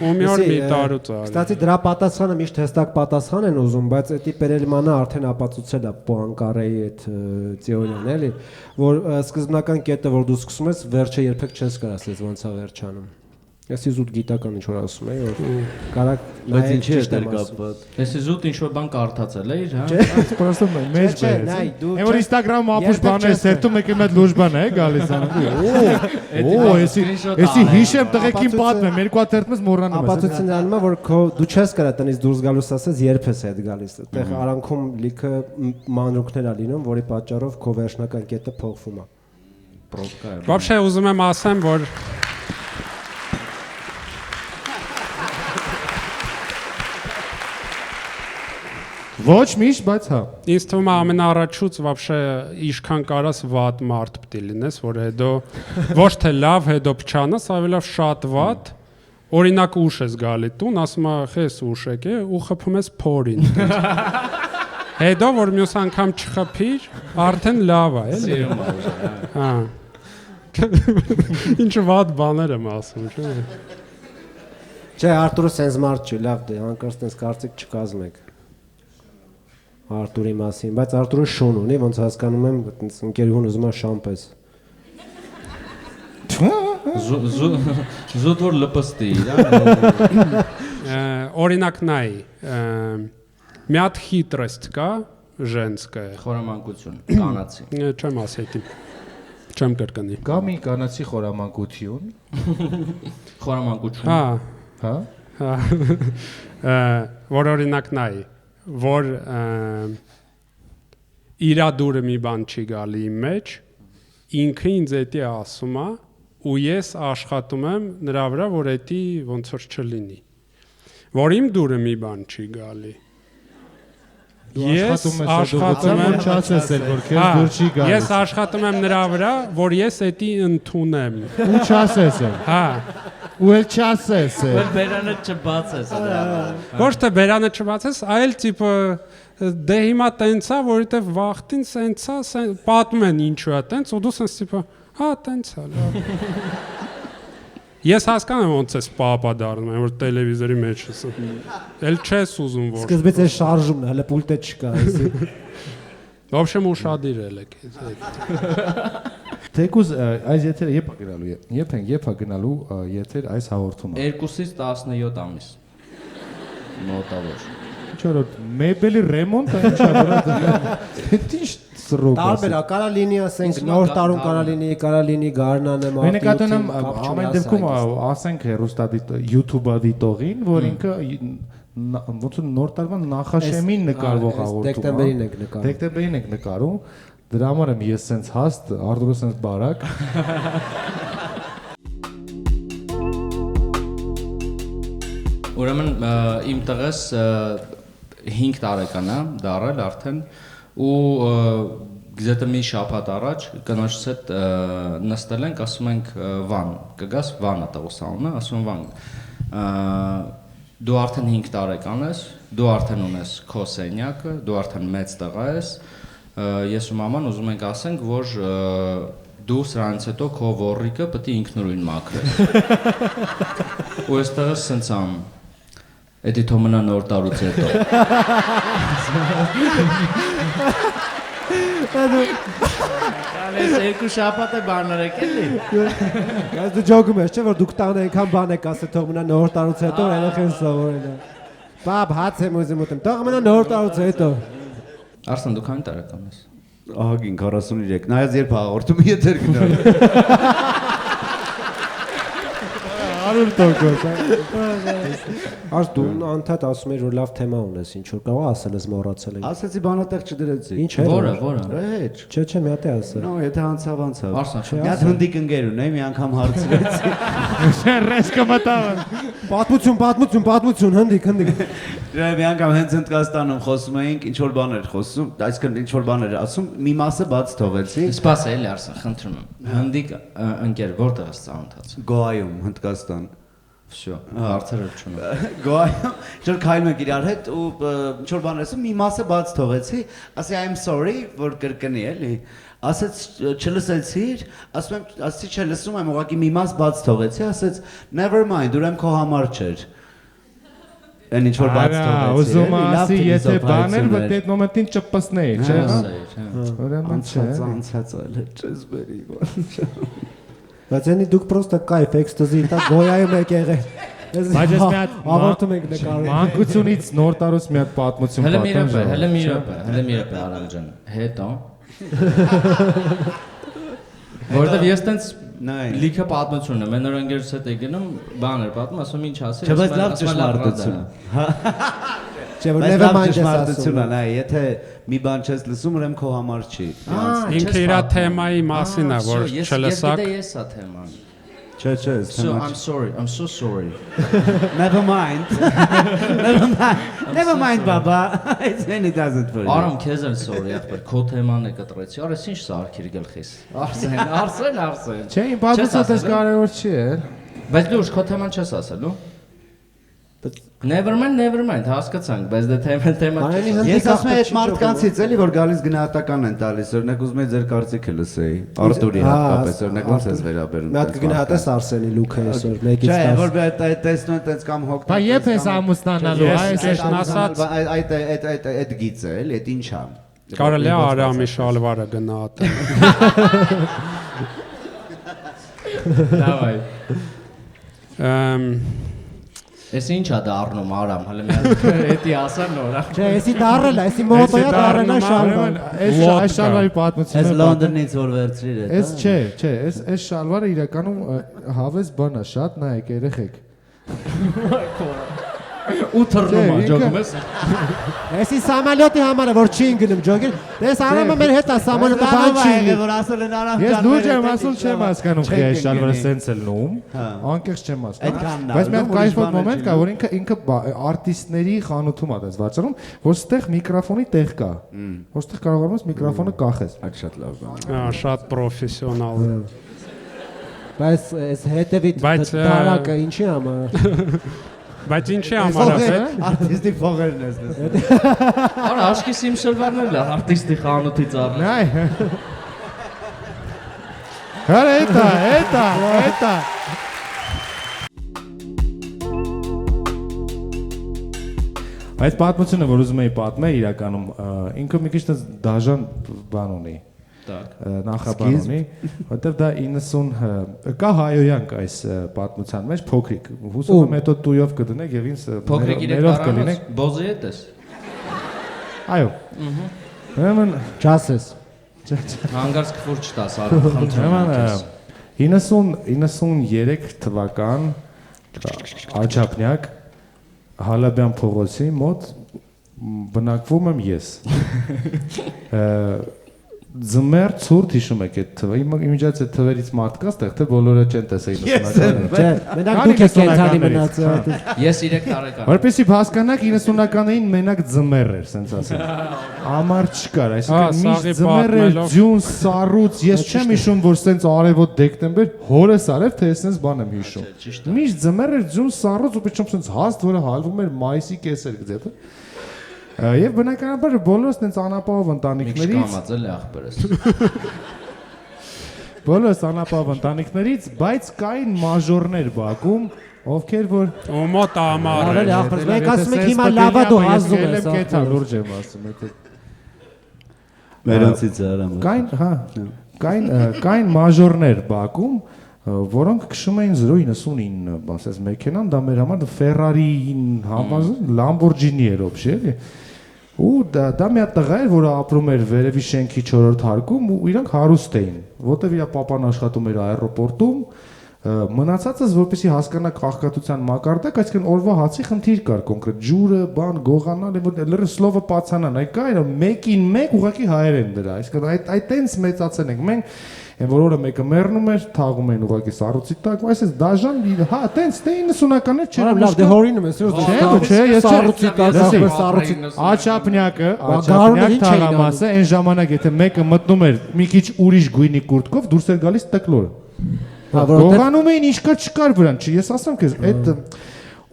Ու մի օր մի տարուց արի։ Կստացի դրա պատասխանը միշտ հստակ պատասխան են ուզում, բայց դա Պերելմանը արդեն ապացուցել է Պուանկարեի այդ թեորիան, էլի, որ սկզբնական կետը, որ դու սկսում ես, վերջը երբեք չես կարող ասես ոնց է վերջանում։ Ես զուտ գիտական ինչ որ ասում եմ, որ կարակ Բայց ինչի է դեր կապված։ Ես զուտ ինչ որ բան կարդացել էի, հա։ Պրոստը մեծ բերես։ Այն որ Instagram-ում ապուշ բան է սերտում եկել մեծ լուժ բան է գալիս անում։ Օ, էսի հիշեմ տղեկին պատմեմ, երկու հատ երթմես մոռանում ես։ ապացույցն անում է, որ դու չես կարող տնից դուրս գալուս ասես երբ ես այդ գալիս։ Այդտեղ արանքում լիքը մանրուքներ ա լինում, որի պատճառով քո վերջնական կետը փոխվում է։ Вообще ուզում եմ ասեմ, որ Ոչ միշտ, բայց հա։ ինձ թվում է ամենաառաջուց вообще իշքան կարաս վատ մարդ պիտի լինես, որ հետո ոչ թե լավ, հետո փչանաս, ավելի շատ վատ, օրինակ ուշ ես գալի տուն, ասում է, «Խես ուշ եկե» ու խփում ես փորին։ Հետո որ մյուս անգամ չխփիր, արդեն լավ է, էլի։ Հա։ Ինչ վատ բաներ եմ ասում, չէ՞։ Չէ, Արտուրը սենց մարդ չի, լավ դե, հանկարծ տես կարծիք չկազմեք Արտուրի մասին, բայց Արտուրը շուն ունի, ոնց հասկանում եմ, ընկերուհուն ուզում է շամպես։ Զուտ որ լպստի, հա։ Օրինակ նայ, մի հատ խիտրեստ կա, ժենսկա։ Խորամանկություն, կանացի։ Չեմ ասի դի։ Չեմ կրկնի։ Կա մի կանացի խորամանկություն։ Խորամանկություն։ Հա։ Որ օրինակ նայ, որ իրա դուրը մի բան չի գալի իմ մեջ, ինքը ինձ էտի ասում է, ու ես աշխատում եմ նրա վրա, որ էտի ոնց որ չլինի։ Որ իմ դուրը մի բան չի գալի։ Ես աշխատում եմ չասես էլ որ քեզ դուր չի գալիս։ Ես աշխատում եմ նրա վրա, որ ես էտի ընդունեմ։ Ու չասես էլ։ Հա։ Ու էլ չասես էլ։ Որ բերանը չբացես դրա։ Ոչ թե բերանը չբացես, այլ տիպը դե հիմա տենց է, որովհետև վախտին սենց է, պատմում են ինչու է տենց, ու դու սենց տիպը, հա, տենց է, լավ։ Ես հասկանում եմ ոնց ես պապա դառնում եմ, որ տելևիզորի մեջ ես։ Էլ չես ուզում որ։ Սկզբից է շարժումն է, հələ պուլտը չկա, էսի։ В общем, ուշադիր ելեք։ Թեկուզ այս եթերը երբ է գնալու։ Երբ է գնալու եթեր այս հաղորդումը։ 2-ից 17 ամիս։ Մոտավոր։ Ինչո՞ր մեբելի ռեմոնտ է ինչա վրա։ Ինչ սրոկ։ Տարբեր է, կարա լինի, ասենք, նոր տարում կարա լինի գարնանը, մարտի 8-ին։ Ամեն դեպքում ասենք YouTube-ա դիտողին, որ ինքը ոնց որ նոր տարվա նախաշեմին նկարվող հաղորդում։ Դեկտեմբերին եք նկարում։ Դեկտեմբերին եք նկարում։ Դրա համար եմ ես սենց հաստ, Արտուրը սենց բարակ։ Ուրեմն իմ տղես 5 տարեկան է, դարել արդեն ու գզետը մի շաբաթ առաջ կնոջս հետ նստել ենք, ասում ենք Վան, կգաս Վանը տղուսանունը, ասում Վան։ Դու արդեն 5 տարեկան ես, դու արդեն ունես քո սենյակը, դու արդեն մեծ տղա ես, ես ու մաման ուզում ենք ասենք, որ դու սրանից հետո քո ոռիկը պետք է ինքնուրույն մաքրես։ Ու ես տղաս սենց ամ, էդի թոմնա նոր տարուց հետո։ Ալես երկու շաբաթ է բաներեք էլի։ Ես դու ջոգում ես, չէ՞ որ դուք տանը այնքան բան եք ասել, թող մնա նոր տարուց հետո երեխեն սովորել։ Բաբ հաց եմ ուզում ուտեմ, թող մնա նոր տարուց հետո։ Արսեն դու քանի տարեկան ես։ Ահագին 43։ Նայած երբ հաղորդում եթեր գնալ։ 100%։ Արս դու անդադ ասում ես որ լավ թեմա ունես, ինչ որ կարող ասել ես մոռացել եք։ Ասացի բանատեղ չդրեցի։ Ինչ է։ Որը։ Ոչ։ Չէ, մի հատ է ասել։ Նո, եթե անցավ։ Արսան, Մի հատ հնդիկ ընկեր ունեի, մի անգամ հարցրեցի։ Ռեսկը մտավ։ Պատմություն, հնդիկ։ Մի անգամ հենց Հնդկաստանում խոսում էինք, ինչ որ բաներ խոսում, այսինքն ինչ որ բաներ ասում, մի մասը բաց թողեցի։ Սպաս էլի Արսան, խնդրում եմ։ Հնդիկ ընկեր որտեղ ես ծանոթացել։ Գոայում, Հնդկաստան։ Всё, հարցերը չունեմ։ Գոայում, ինչ որ քայլում ենք իրար հետ ու ինչ որ բաներ ասում, մի մասը բաց թողեցի, ասի I'm sorry, որ կրկնի էլի։ Ասեց չլսեցիր, ասում եմ, ասի չլսում եմ, ուղղակի մի մաս բաց թողեցի, ասեց never mind, ուրեմն քո համար չէր։ Այն ինչ որ բաց թողեցի։ Ուզում ասի, եթե բաներ, բայց այդ մոմենտին չպսնեի, չէ՞։ Ուրեմն չէ։ Անցած այլ չես բերի։ Բայց այնի դուք պրոստը կայֆ էքստազի տա գոյայում եք եղել։ Բայց ես մի հատ ավարտում ենք նկարել։ մանկությունից նոր տարուց մի հատ պատմություն պատմեմ։ Հələ մի րոպե Արամ ջան։ Հետո։ Որտեվ ես տենց լիքը պատմություն եմ, նոր ընկերս հետ եկնում, բաներ պատմում, ասում ինչ ասել, Չէ, բայց լավ ճշմարտություն։ Չէ, որ Բայց never լավ mind ես ճշմարտություն ասում։ է, եթե մի բան չես լսում, ուրեմն քո համար չի։ Ինքը իր թեմայի մասին է, որ չլսակ։ Ես սա թեման։ Չէ, So I'm sorry. I'm so sorry. Never mind, baba. It's when it doesn't for you. Արամ քեզ էլ sorry, ախպեր, քո թեման է կտրեցի։ Արես ինչ սարքիր գլխիս։ Արսեն։ Չէ, իմ պատմությունը դες կարևոր չի է։ Բայց դու քո թեման չես ասել, ու։ Never mind, հասկացանք, բայց դե թեման։ Ես ասում եմ այդ մարդկանցից էլի որ գալիս գնահատական են տալիս, օրինակ ուզում եմ ձեր կարծիքը լսեի։ Արտուրի հատկապես օրինակ ոնց ես վերաբերում։ Մի հատ կգնահատես Արսենի լուքը այսօր, մեկից 10։ Չէ, որ տեսնում են տենց կամ հոգ։ Բա երբ ես ամուսնանալու, Ես ասած այդ գիծը էլի, այդ ինչ է։ կարելի է Արամի շալվարը գնահատել։ Դավայ։ Էս ինչա դառնում Արամ, հələ մի հատ էդի ասա նորա։ Չէ, էսի դառել է, էսի մոտոյա դառել է շալվար։ Այս շալվարի պատմությունը։ Այս Լոնդոնից որ վերցրիր է։ Էս չէ, այս շալվարը իրականում հավես բան է, շատ նայեք երեխեք։ Ու թռնում է, ջոգում ես։ Էսի սամալյոտի համար է, որ չի ընկնում ջոգին։ Դες Արամը մեր հետ է սամալյոտը բան չի ունի։ Որ ասել են Արամ։ Ես լուրջ եմ ասում, չեմ հասկանում, թե այս շալվարը սենց է լնում։ Անկեղծ չեմ հասկանում։ Բայց մի հատ կայֆոտ մոմենտ կա, որ ինքը արտիստների խանութում է դες վաճառում, որ ստեղ միկրոֆոնի տեղ կա։ Որ ստեղ կարողանում ես միկրոֆոնը կախես։ Այդ շատ լավ բան։ Շատ պրոֆեսիոնալ։ Բայց այս հետևից տարակը ինչի համար։ Բայց ինչի համար է։ Արտիստի փողերն ես լսում։ Արա աշկի սիմ շլվարն էլ է արտիստի խանութից առնել։ Նայ։ Հələ էտա։ Այս պատմությունը, որ ուզում էի պատմել, իրականում ինքը մի քիչ դաժան բան ունի։ Նախաբան ունի, որտեղ դա 90 կա հայոյանք այս պատմության մեջ փոքրիկ։ Հուսով եմ հետո տույով կդնեք եւ ինձ Փոքրիկ ներով կլինեք։ Բոզի հետ ես։ Այո։ Ուրեմն Ջասես։ Հանգարց քֆուր չտաս, Արամ, խնդրում եմ։ 93 թվական Աջափնյակ Հալաբյան փողոցի մոտ բնակվում եմ ես։ Ձմեռ ցուրտ հիշում եք այդ թվը։ Իմիջիայց այդ թվերից մարդ կա ստեղ, թե բոլորը չեն տեսել 90-ականներին։ Չէ, մենակ դուք եք կենթանի մնացել։ Ես 3 տարեկան։ Որպեսզի հասկանաք 90-ականներին մենակ ձմեռ էր, սենց ասեմ։ Ամառ չկար, այսինքն միշտ ձմեռ էր, ջուն, սառույց, ես չեմ հիշում, որ սենց արևոտ դեկտեմբեր հորս արև, թե ես սենց բան եմ հիշում։ Միշտ ձմեռ էր, ջուն, սառույց ու պիտի սենց հաստ, որը հալվում էր մայիսի կեսեր գծեթը։ Եվ բնականաբար բոլորս տենց անապահով ընտանիքներից Կամացել է ախպերս։ բոլորս անապահով ընտանիքներից, բայց կային մաժորներ Բաքում, ովքեր որ Ու մոտ ամառ Արել է։ ախր, մեկ ասում եք հիմա լավա դու հազում ես։ Կեթա լուրջ եմ ասում, եթե Մերոնցից արամ։ Կային մաժորներ Բաքում, որոնք քշում էին 0.99, ասես մեքենան, դա մեր համար Ferrari-ին համազան Lamborghini էր ոբշե, էլի։ Ու դա մի հատ տղա էր, որը ապրում էր վերևի շենքի 4-րդ հարկում ու իրանք հարուստ էին, որտեվ իր պապան աշխատում էր աերոպորտում, մնացածս որպեսի հասկանա քաղաքացիության մակարդակ, այսինքն օրվա հացի խնդիր կար կոնկրետ ջուրը, բան, գողանալ, լրը սլովը պացանան, այ կա, մեկին մեկ ուղղակի հայեր են դրա, այսինքն այդ տենց մեծացել ենք մենք Այն որ օրը մեկը մեռնում էր, թաղում էին ուղղակի սառույցի տակ, այսպես դաժան, հա, տենց 90-ականներ չէր։ Լավ, դե հորինում ես, չէ, ես սառույցի տակ, սառույցի։ Աչափնյակը թաղամասը, այն ժամանակ եթե մեկը մտնում էր մի քիչ ուրիշ գույնի կուրտկով, դուրս էր գալիս տկլորը։ Գողանում էին ինչքան չկար վրան, ես ասեմ քեզ, այդ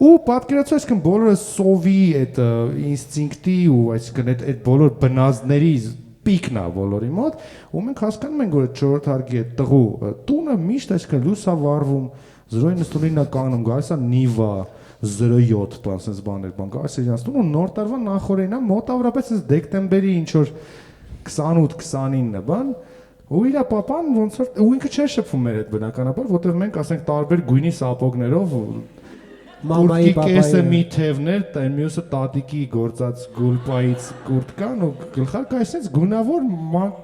ու պատկերացրու այսքան բոլորը սովի այդ ինստինկտի ու այսքան այդ բոլոր բնազդների պիկն է բոլորի մոտ, ու մենք հասկանում ենք, որ 4-րդ հարկի այդ տղու տունը միշտ այսքան լույս է վառվում, 0.99-ը կանգնում, գալիս է Niva 07 բան, sense բաներ, բան, գալիս է իրանց տուն ու նոր տարվա նախօրեին է մոտավորապես sense դեկտեմբերի ինչ որ 28-29 բան, ու իր papan ոնց որ ու ինքը չէր շփվում մեր հետ բնականաբար, որտեղ մենք ասենք տարբեր գույնի սապոգներով Մամայի կեսը մի թևներ, այն մյուսը տատիկի գործած գուլպայից կուրտկան ու գլխարկը այսպես գունավոր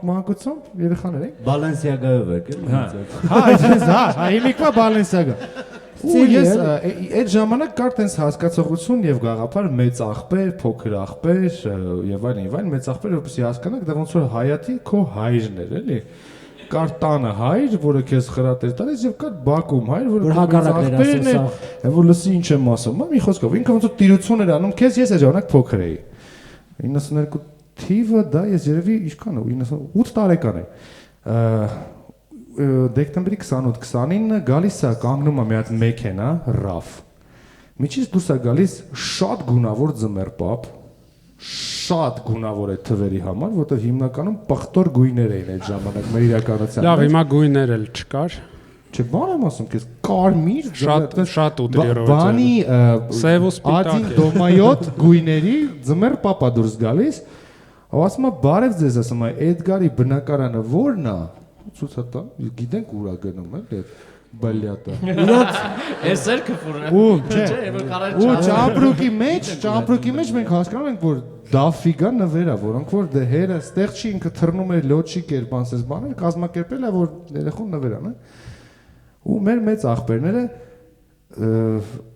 մանկությամբ երեխաներ են։ Բալենսիագայով եք, հա, այսպես, հա, հիմիկվա Բալենսիագա։ Ու ես այդ ժամանակ կար տենց հասկացողություն եւ գաղափար մեծ աղբեր, փոքր աղբեր եւ այլն, մեծ աղբեր, որպեսզի հասկանաք դա ոնց որ հայատի քո հայրն էր, էլի։ Կար տանը հայր, որը քեզ խրատ էր տալիս եւ կար Բաքում հայր, որը հակառակն էր, որ լսի ինչ եմ ասում, մի խոսքով ինքը ոնց որ տիրություն էր անում, քեզ ես այդ ժամանակ փոքր էի։ 92 թիվը դա ես երևի ինչքան է 98 տարեկան եմ։ Դեկտեմբերի 28-29-ը գալիս է կանգնում է մի հատ մեքենա, RAV։ Միջից դուրս է գալիս շատ գունավոր ձմեռպապ, շատ գունավոր է թվերի համար, որտեղ հիմնականում պղտոր գույներ էին այդ ժամանակ մեր իրականության։ Լավ, հիմա գույներ էլ չկար։ Չէ, բան եմ ասում, քեզ կարմիր, շատ ուտերորոց։ բանի սև ու սպիտակ։ Ադին դոմայոտ գույների ձմեռպապա դուրս գալիս, ասում է բարև ձեզ, ասում է Էդգարի բնակարանը ո՞րն է։ Ցույց տա, գիտենք ուր է գնում էլ բալյատը։ Ես երկը ֆուրը։ Ու ճամպրուկի մեջ մենք հասկանում ենք, որ դաֆիգա նվեր է, որոնք որ դե հերը ստեղ չի ինքը թռնում էր լոչի կերպանց էս բաներ, կազմակերպել է, որ երեխուն նվեր ան, ու մեր մեծ աղբերները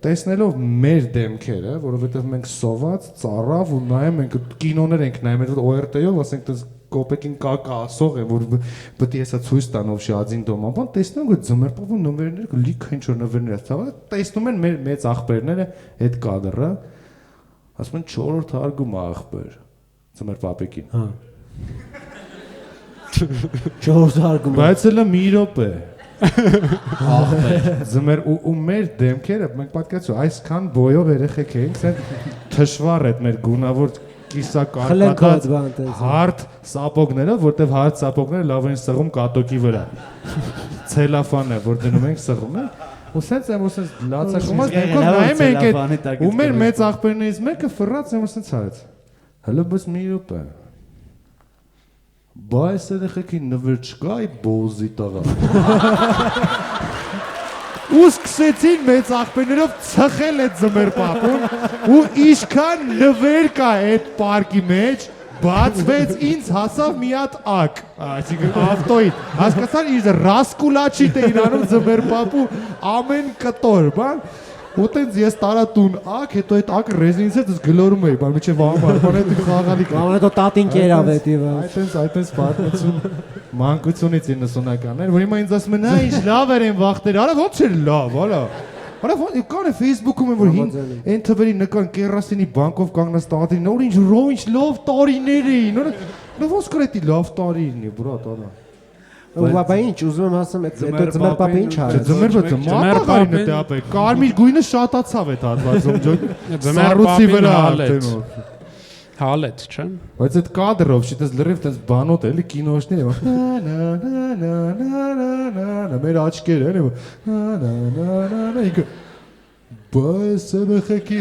տեսնելով մեր դեմքերը, որովհետև մենք սոված, ծառավ ու նայում ենք կինոներ ենք նայում այդ ORT-ով, ասենք դες կոպեկին կակա ասող է, որ պետք է հեսա ցույց տանով շազին դոման, բան տեսնում ենք ձմեռպապու նվերները լիքը ինչ որ նվերներ է ցավը, տեսնում են մեր մեծ աղբերները այդ կադրը, ասում են 4-րդ հարգում աղբեր ձմեռպապիկին։ Հա։ 4-րդ հարգում։ Բայց էլ մի րոպե։ Ձմեր ու մեր դեմքերը մենք պատկերացու այսքան բոյով երեխեք էինք, ասենք թշվառ այդ մեր գունավոր կիսակարպատած հարթ սապոգներով, որտեվ հարթ սապոգները լավ են սղում կատոկի վրա։ Ցելոֆան է, որ դնում ենք սղում է։ Ու սենց եմ որ սենց լացակումած դեմքով նայում ենք այդ ու մեր մեծ աղբերներից մեկը ֆռած եմ որ սենց արեց։ Հələ բս մի րոպե։ Բայց երեխեքի նվեր չկա այ բոզի տղա։ Ու սկսեցին մեծ աղբերներով ծխել այդ ձմեռպապուն ու ինչքան նվեր կա այդ պարկի մեջ բացվեց ինձ հասավ մի հատ ակ, այսինքն ավտոյի, հասկացան ինձ ռասկուլաչիտ էին անում ձմեռպապու ամեն կտոր, բան, ու տենց ես տարա տուն ակ, հետո այդ ակը ռեզինից հետ գլորում էի, բան միջև ամար, բան այդ խաղալիք։ Բան հետո տատին կերավ է դիվա։ Այդպես պատմություն մանկությունից 90-ականներ, որ հիմա ինձ ասում են, հա ինչ լավ էր այն վախտերը, արա ո՞նց էր լավ, արա։ Արա կան է Facebook-ում որ այն թվերի նկան կերասինի բանկով կանգնած տատին, որ ինչ լավ տարիներ էին, ոնց կար էդի լավ տարիներ, բրատ, արա։ Բաբա ինչ ուզում եմ ասեմ այդ ձմեռպապը ինչ արեց։ Ձմեռպապը մատաղարին է դեպե, կարմիր գույնը շատացավ այդ հատվածում, սառույցի վրա արդեն։ Հալեց, չէ՞։ Բայց այդ կադրով շիտես լրիվ տես բանոտ էլի կինոշներ եմ։ Մեր աչքերը էլի։ Բայց երեխեքի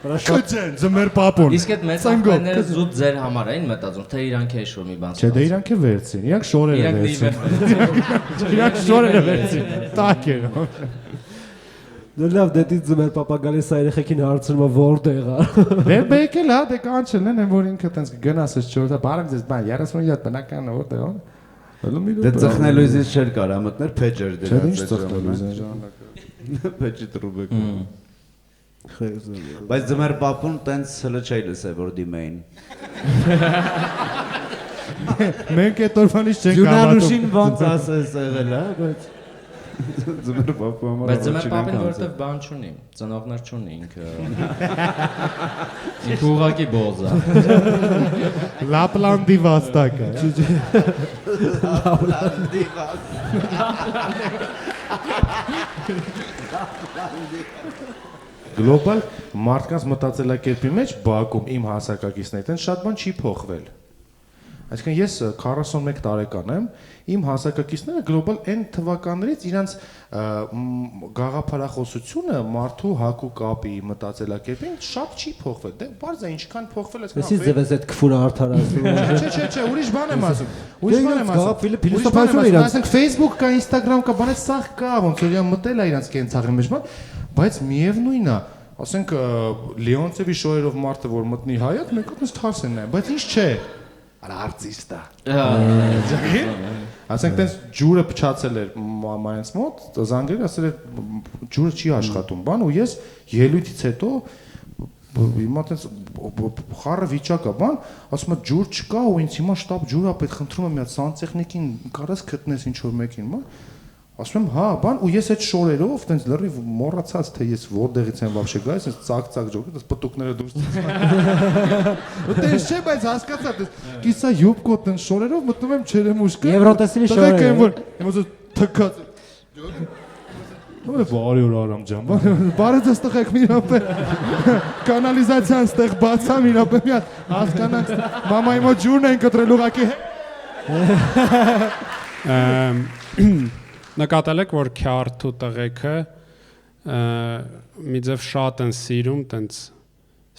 Քոջեն, ձմեր պապուն։ Իսկ այդ մեծ ախպերները զուտ ձեր համար էին մտածում, թե իրանք է շո մի բան։ Չէ, դե իրանք է վերցին, իրանք շորերը վերցին։ Իրանք շորերը վերցին։ Տակ էր։ Դե լավ, դետից ձմեր պապա գալիս է երեխեքին հարցնում է որտեղ է։ Դե բեկել հա, դե կանչելն են, որ ինքը տենց գնաս ես չորտա, բարակ ձեզ բան 37 բնական որտեղ է։ Դե ծխնելույզից չէր կարա մտներ փեջեր դրա։ Չէ, ինչ ծխնելույզ են ժամանակը։ Փեջի տրուբեկը։ Բայց ձմեր պապուն տենց հլը չէի լսել, որ դիմեին։ Մենք այդ օրվանից չենք հավատում։ Ջունանուշին ոնց ասես եղել, հա, բայց ձմեր պապու համար բայց ձմեր պապին որտեվ բան չունի, ծնողներ չունի ինքը։ Ինքը ուղակի բոզ է։ Լապլանդի վաստակը։ Լապլանդի Գլոբալ մարդկանց մտածելակերպի մեջ Բաքվում իմ հասակակիցներն շատ բան չի փոխվել։ Այսինքն ես 41 տարեկան եմ, իմ հասակակիցները գլոբալ այն թվականներից իրանց գաղափարախոսությունը մարդու հակու կապի մտածելակերպին շատ չի փոխվել։ Դե բարձր է ինչքան փոխվել է։ Էսի ձևս այդ քֆուրը արդարացնում։ Չէ, ուրիշ բան եմ ասում։ Ուրիշ բան եմ ասում։ Փիլիսոփայություն իրանց։ Ասենք Facebook կա, Instagram կա, բանը սաղ կա, ոնց որ իրանք մտել է իրանց կենցաղի մեջ, բայց միևնույնն է, ասենք Լեոնցևի շոյերով մարդը որ մտնի հայոց, մենք ուտես թարս են նայում, բայց ինչ չէ։ Արտիստ է։ Ասենք տենց ջուրը փչացել էր մայից մոտ, զանգել ասել էր ջուրը չի աշխատում, բան ու ես ելույթից հետո հիմա տենց խառը վիճակ է, բան, ասում եմ ջուր չկա ու ինձ հիմա շտապ ջուր է պետք, խնդրում եմ մի հատ սանտեխնիկին կարաս գտնես ինչ որ մեկին, բան։ Ասում եմ, հա, բան, ու ես այդ շորերով տենց լրիվ մոռացած թե ես որտեղից եմ вообще գալիս, այս ծակ-ծակ ջոկը, այս պտուկները դուրս ծածկում։ Ու տես չէ, բայց հասկացա, տես կիսա յուբկո տենց շորերով մտնում եմ չերեմուշկա։ Եվրոտեսիլի շորերը։ Տղեկ եմ որ, հիմա թքած։ Ո՞ր բարի օր Արամ ջան, բարի դες տղեկ մի րոպե։ Կանալիզացիան ստեղ բացա մի րոպե մի հատ, հասկանանք, մամայի մոտ ջուրն են կտրել ուղակի։ Նկատել եք, որ քյարթ ու տղեկը մի ձև շատ են սիրում, տենց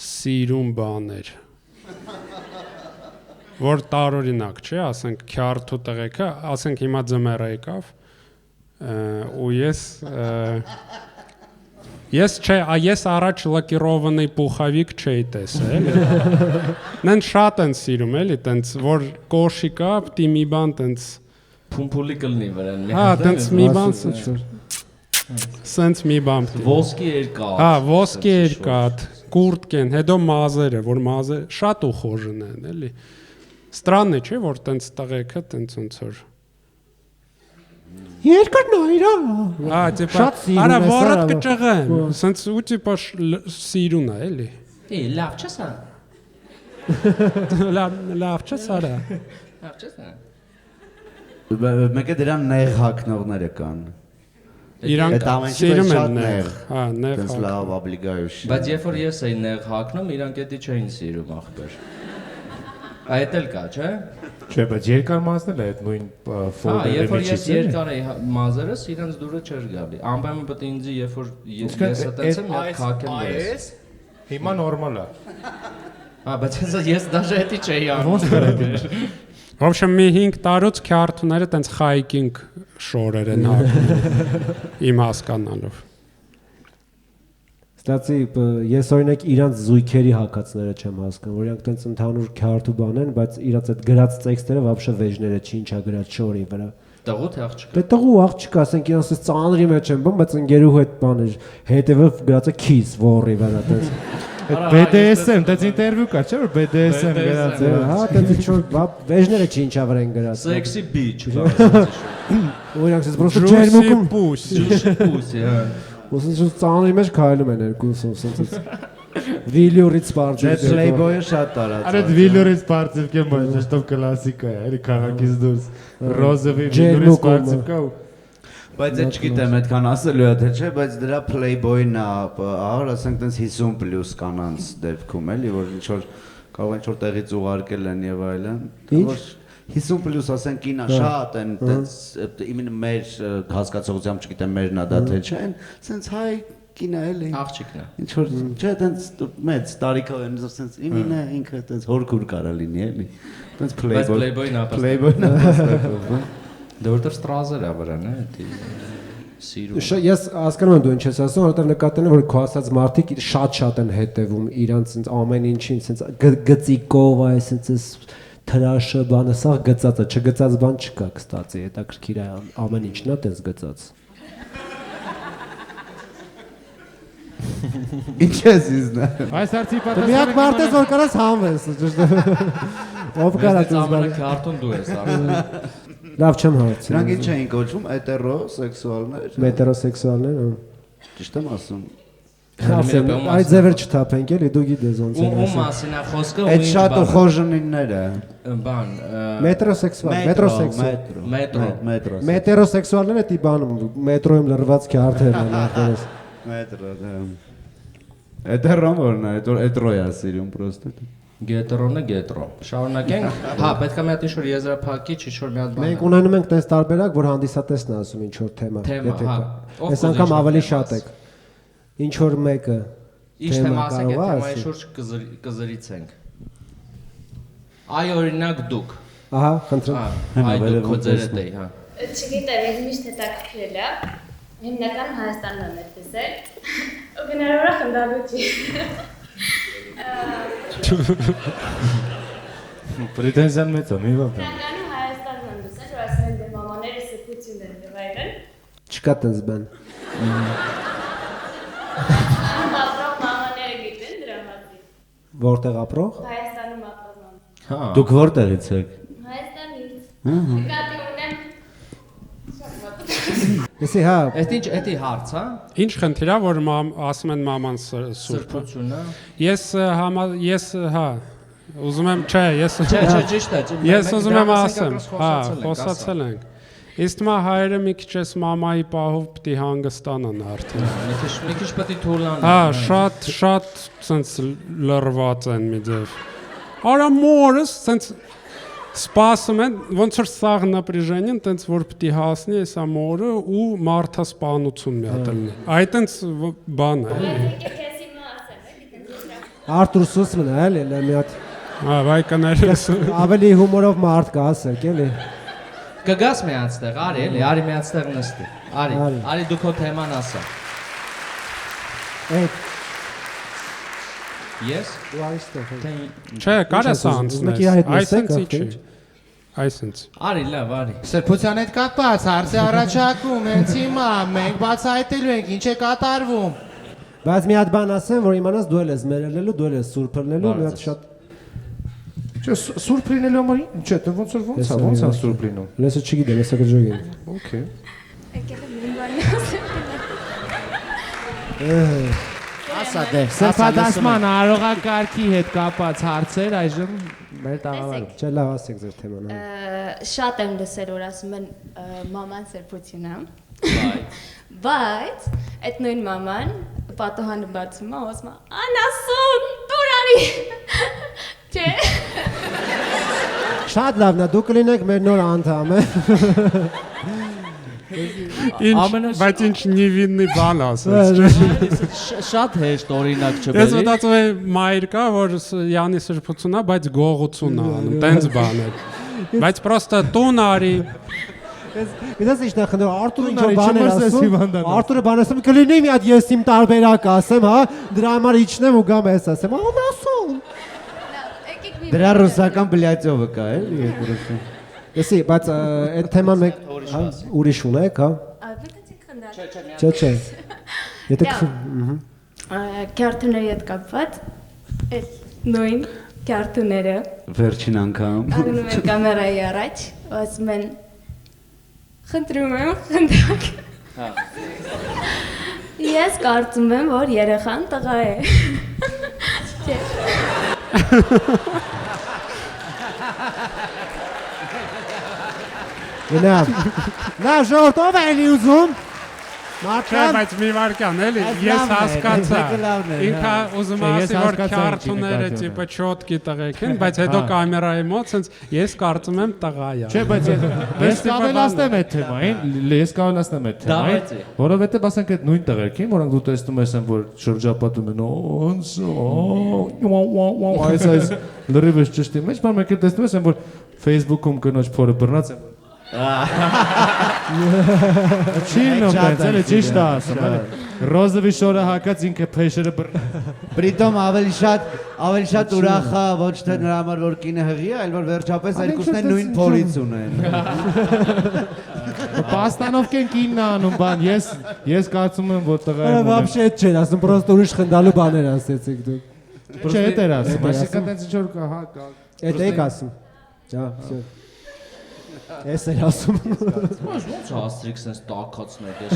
սիրում բաներ, որ տարօրինակ չէ, ասենք քյարթ ու տղեկը, ասենք հիմա ձմեռը եկավ, ու ես առաջ լակիրովանի պուխավիկ չէի տեսել, նեն շատ են սիրում, էլի, տենց, որ կոշի կա, պտի մի բան տենց, Փումփուլի կլնի վրան։ Հա, տենց մի բան սենց մի բան։ Ոսկի երկաթ։ Հա, ոսկի երկաթ, կուրտկեն, հետո մազերը, որ մազերը շատ ուխոժն են, էլի։ Странно չէ, որ տենց տղեկը տենց ոնց որ Երկրն է իրա։ Հա, տիպա, արա վարդ կճղեմ, սենց ու տիպա սիրուն է, էլի։ Լավ չես ա։ Լավ չես արա։ Լավ չես ա։ Մեկը դրան նեղ հակնողները կան։ Իրանք սիրում են նեղ։ Հա, նեղ։ Տենց լավ օբլիգայուշ։ Բայց երբ որ ես էի նեղ հակնում, իրանք էդի չէին սիրում ախպեր։ Այդ էլ կա, չէ՞։ Չէ, բայց երկար մազն էլ է այդ նույն ֆոլդերի մեջ։ Երբ որ ես է։ երկար էի մազերս, իրանք դուրը չէր գալի։ Անպայման պետք է ինձ երբ որ ես այդտենց մի հատ քակեմ դες։ Հիմա նորմալ է։ Հա, բայց ես դաժե էդի չէի անում։ Ոնց կար այդ։ В общем, մի 5 տարուց քյարթուները տենց հայկինգ շորեր են հագնում իմ հասկանալով։ Ստացի ես օրինակ իրանց զույգերի հակածները չեմ հասկանում, որ իրանք տենց ընդհանուր քյարթու բան են, բայց իրանց այդ գրած տեքստերը вообще վեժները չի ինչա գրած շորի վրա։ Տղու թե աղջիկը։ Դե տղու աղջիկը, ասենք իրանց այս ծանրի մեջ են բան, բայց ընկերուհու այդ բանը հետևով գրած է kiss ոռի վրա տես։ BDSM, դա ինտերվյու կա, չէ՞ որ BDSM գրած է։ Հա, դա ինչ որ վեժները չի ինչա վրա են գրած։ Sexy bitch։ Օրինակ ես просто ջերմուկում Pussy, հա։ Ոսից ծանրի մեջ քայլում են երկուսը, ոսից Վիլյուրից սպարժի։ Դե Playboy-ը շատ տարած։ Արա Վիլյուրից պարտիվ կեմ, բայց դա կլասիկա է, էլի քաղաքից դուրս։ Ռոզովի Վիլյուրից պարտիվ կա։ Բայց այդ չգիտեմ այդքան ասելու է թե չէ, բայց դրա Playboy-ն է, ահա ասենք տենց 50+ կանանց դեպքում էլի, որ ինչ որ կարող ինչ որ տեղից ուղարկել են եւ այլն։ 50+ ասեն կինա շատ են, տենց իմенно մեր հասկացողությամբ չգիտեմ մերն ա դա թե չեն, սենց հայ կինա էլի Աղջիկն է։ ինչ որ չէ տենց մեծ տարիքով են սենց իմինը ինքը տենց հորքուր կարա լինի էլի տենց Playboy-ն Playboy-ն ապաստակով Դե որտեղ ստրազեր ա վրան է դի սիրում Ես հասկանում եմ դու ինչ ես ասում, որովհետև նկատել եմ որ քո ասած մարդիկ շատ են հետևում իրանց sense ամեն ինչին sense գծիկով այ sense թրաշը բանը սա գծած է, չգծած բան չկա, կստացի, հետաքրքիր է ամեն ինչն է տես գծած։ Ինչ ես իզնա Այս հարցի Միակ պատասխանը մարդը որ կարաս հանվես, ով կարա Ես ամենը քարտոն դու ես արել Լավ չեմ հարցնում։ Նրանք ինչ էին կոչվում էտերոսեքսուալներ Մետրոսեքսուալներ, ճիշտ եմ ասում Այդ ձևեր չթափենք էլի, դու գիտես ոնց է։ Ու մասին է խոսքը Այդ շատ ուխոժնինները բան Մետրոսեքսուալ, մետրո Մետրոսեքսուալները դի բանում մետրոյում լրված քարտերն են ախորս։ Մետրո դա Էտերոն որն է, էտրոյա սիրում պրոստը Գետրոնը գետրո Շարունակենք Հա պետք է մի հատ ինչ-որ եզրափակիչ ինչ-որ մի հատ բան Մենք ունենում ենք տես տարբերակ, որ հանդիսատեսն է ասում ինչ-որ թեմա։ Այս անգամ ավելի շատ եք։ Ինչ որ մեկը Ինչ թեմա ասենք, այդ թեմայի շուրջ կզրիցենք Այ օրինակ դուք Ահա, խնդրեմ Այ դուք քո ձերդ էի, հա Չգիտեմ, ես միշտ հետաքրքրել է Հիմնական Հայաստանն եմ տեսել ու գնարորը խնդալու չի Պրետենզիան մեծ է, մի բան Հիմնականում Հայաստանն եմ տեսել, որ ասում են դե մամաները սրբություն են դվայրեն Չկա տես բան Ապրող մամաները գիտեն դրա մասին Որտեղ ապրող Հայաստանում ապրող ման Հա Դուք որտեղից եք Հայաստանից Նկատի ունեմ Եսի հա Էդի հարց, հա Ինչ խնդիր է որ ասում են մաման սուրբ Սրբությունը Ես հա ուզում եմ չէ ես Չէ, ճիշտ է Ես ուզում եմ ասեմ հա խոսացել ենք Իսկ մա հայերը մի քիչ էս մամայի պահով պիտի հանգստանան արդեն Մի քիչ պետք է թուլան Հա շատ sense լրված են մի ձև Արա մորս sense Սպասում են, ոնց որ սաղ նապրիժենին, տենց որ պիտի հասնի այս ամորը ու մարդասպանություն մի հատ լինի։ Այդ տենց բան է։ Արտուր Սուսմն է, էլի, մի հատ։ Հա, վայ կներես։ Ավելի հումորով մարդ կա, ասեք, էլի։ Կգաս մի հատստեղ, արի էլի, արի մի հատստեղ նստի։ Արի դու քո թեման ասա։ Այդ Ես։ ու այստեղ։ Չէ, կարես անցնես։ Այսինքն չի։ Այսինքն։ Արի լավ, արի։ Սրբության հետ կապված հարց է առաջարկում, հենց հիմա մենք բացահայտելու ենք ինչ է կատարվում։ Բայց մի հատ բան ասեմ, որ իմանաս դու ես մերելելու, դու ես սուրբ լնելու, մի հատ շատ Չէ, սուրբ լինելու համար չէ, դե ոնց է սուրբ լինում։ Լեսը չգիտեմ, հեսա կջոգեմ։ Okay։ Եկել եմ մի բան Ասա դե։ Սրբադասման արողակարգի հետ կապված հարցեր այժմ մեր տաղավարում։ Չէ, լավ ասեք ձեր թեման։ Շատ եմ լսել, որ ասում են մաման սրբություն է Բայց այդ նույն մաման պատոհանը բացում է, ասում է անասուն, դուր արի Չէ Շատ լավն է, դու կլինեք մեր նոր անդամ, Բայց ինչ նիվիննի բան ասես։ Շատ հեշտ օրինակ Ես չբերի։ մտածում եմ մայր կա, որ Յանի սրբությունն է, բայց գողություն է անում, տենց բան է։ Բայց պրոստը տուն արի։ Գիտես ի՞նչն է խնդրում, Արտուրը ինչ բան է ասում, Արտուրը բան ասում, կլինի մի հատ ես իմ տարբերակ ասեմ, հա, դրա համար իջնեմ ու գամ ես ասեմ, անասուն։ Դրա ռուսական բլյացովը կա, էլի երկրորդը։ Եսի, բայց այդ թեման մենք ուրիշ ունեք, հա։ Չէ։ Եթե Քարտուների հետ կապված այդ նույն քարտուները Վերջին անգամ։ անում են կամերայի առաջ, ասում են խնդրում եմ, խնդրակ։ Ես կարծում եմ, որ երեխան տղա է։ Չէ։ Լավ, ժողովուրդ ով է ուզում։ Մարտան բայց մի վարքան էլի, ես հասկացա։ Ինքը ուզում ասի, որ քարտուները տիպը չոտկի տղեկ են, բայց հետո կամերայի մոտ sense ես կարծում եմ տղա է։ Չէ, բայց ես կավելացնեմ այդ թեմային, ես կավելացնեմ այդ թեմային, որովհետև ասենք այդ նույն տղերքին, որոնք դու տեսնում ես, որ շրջապատում են, այս լրիվս ճշտի մեջ, բայց մեկ էլ տեսնում ես, որ Facebook-ում կնոջ փորը բռնած է։ Չի նոմենց, էլի ճիշտ ասում, էլի։ Ռոզովի շորը հակած ինքը փեշերը Պրիտոմ ավելի շատ ուրախ է ոչ թե նրա համար որ կինը հղի է, այլ որ վերջապես երկուսն են նույն փորից ունեն։ Պաստանովկեն կինն անում բան, ես կարծում եմ որ տղա եմ։ Вообще չէ, ասում պրոստը ուրիշ խնդալու բաներ ասեցիք դուք։ Չէ, դա էր ասում, այսինքն տենց ինչ որ կա, Էդ եք ասում։ Ջա, всё։ Ես էր ասում։ Ոնց հաստրիկ sense տակածներ դες։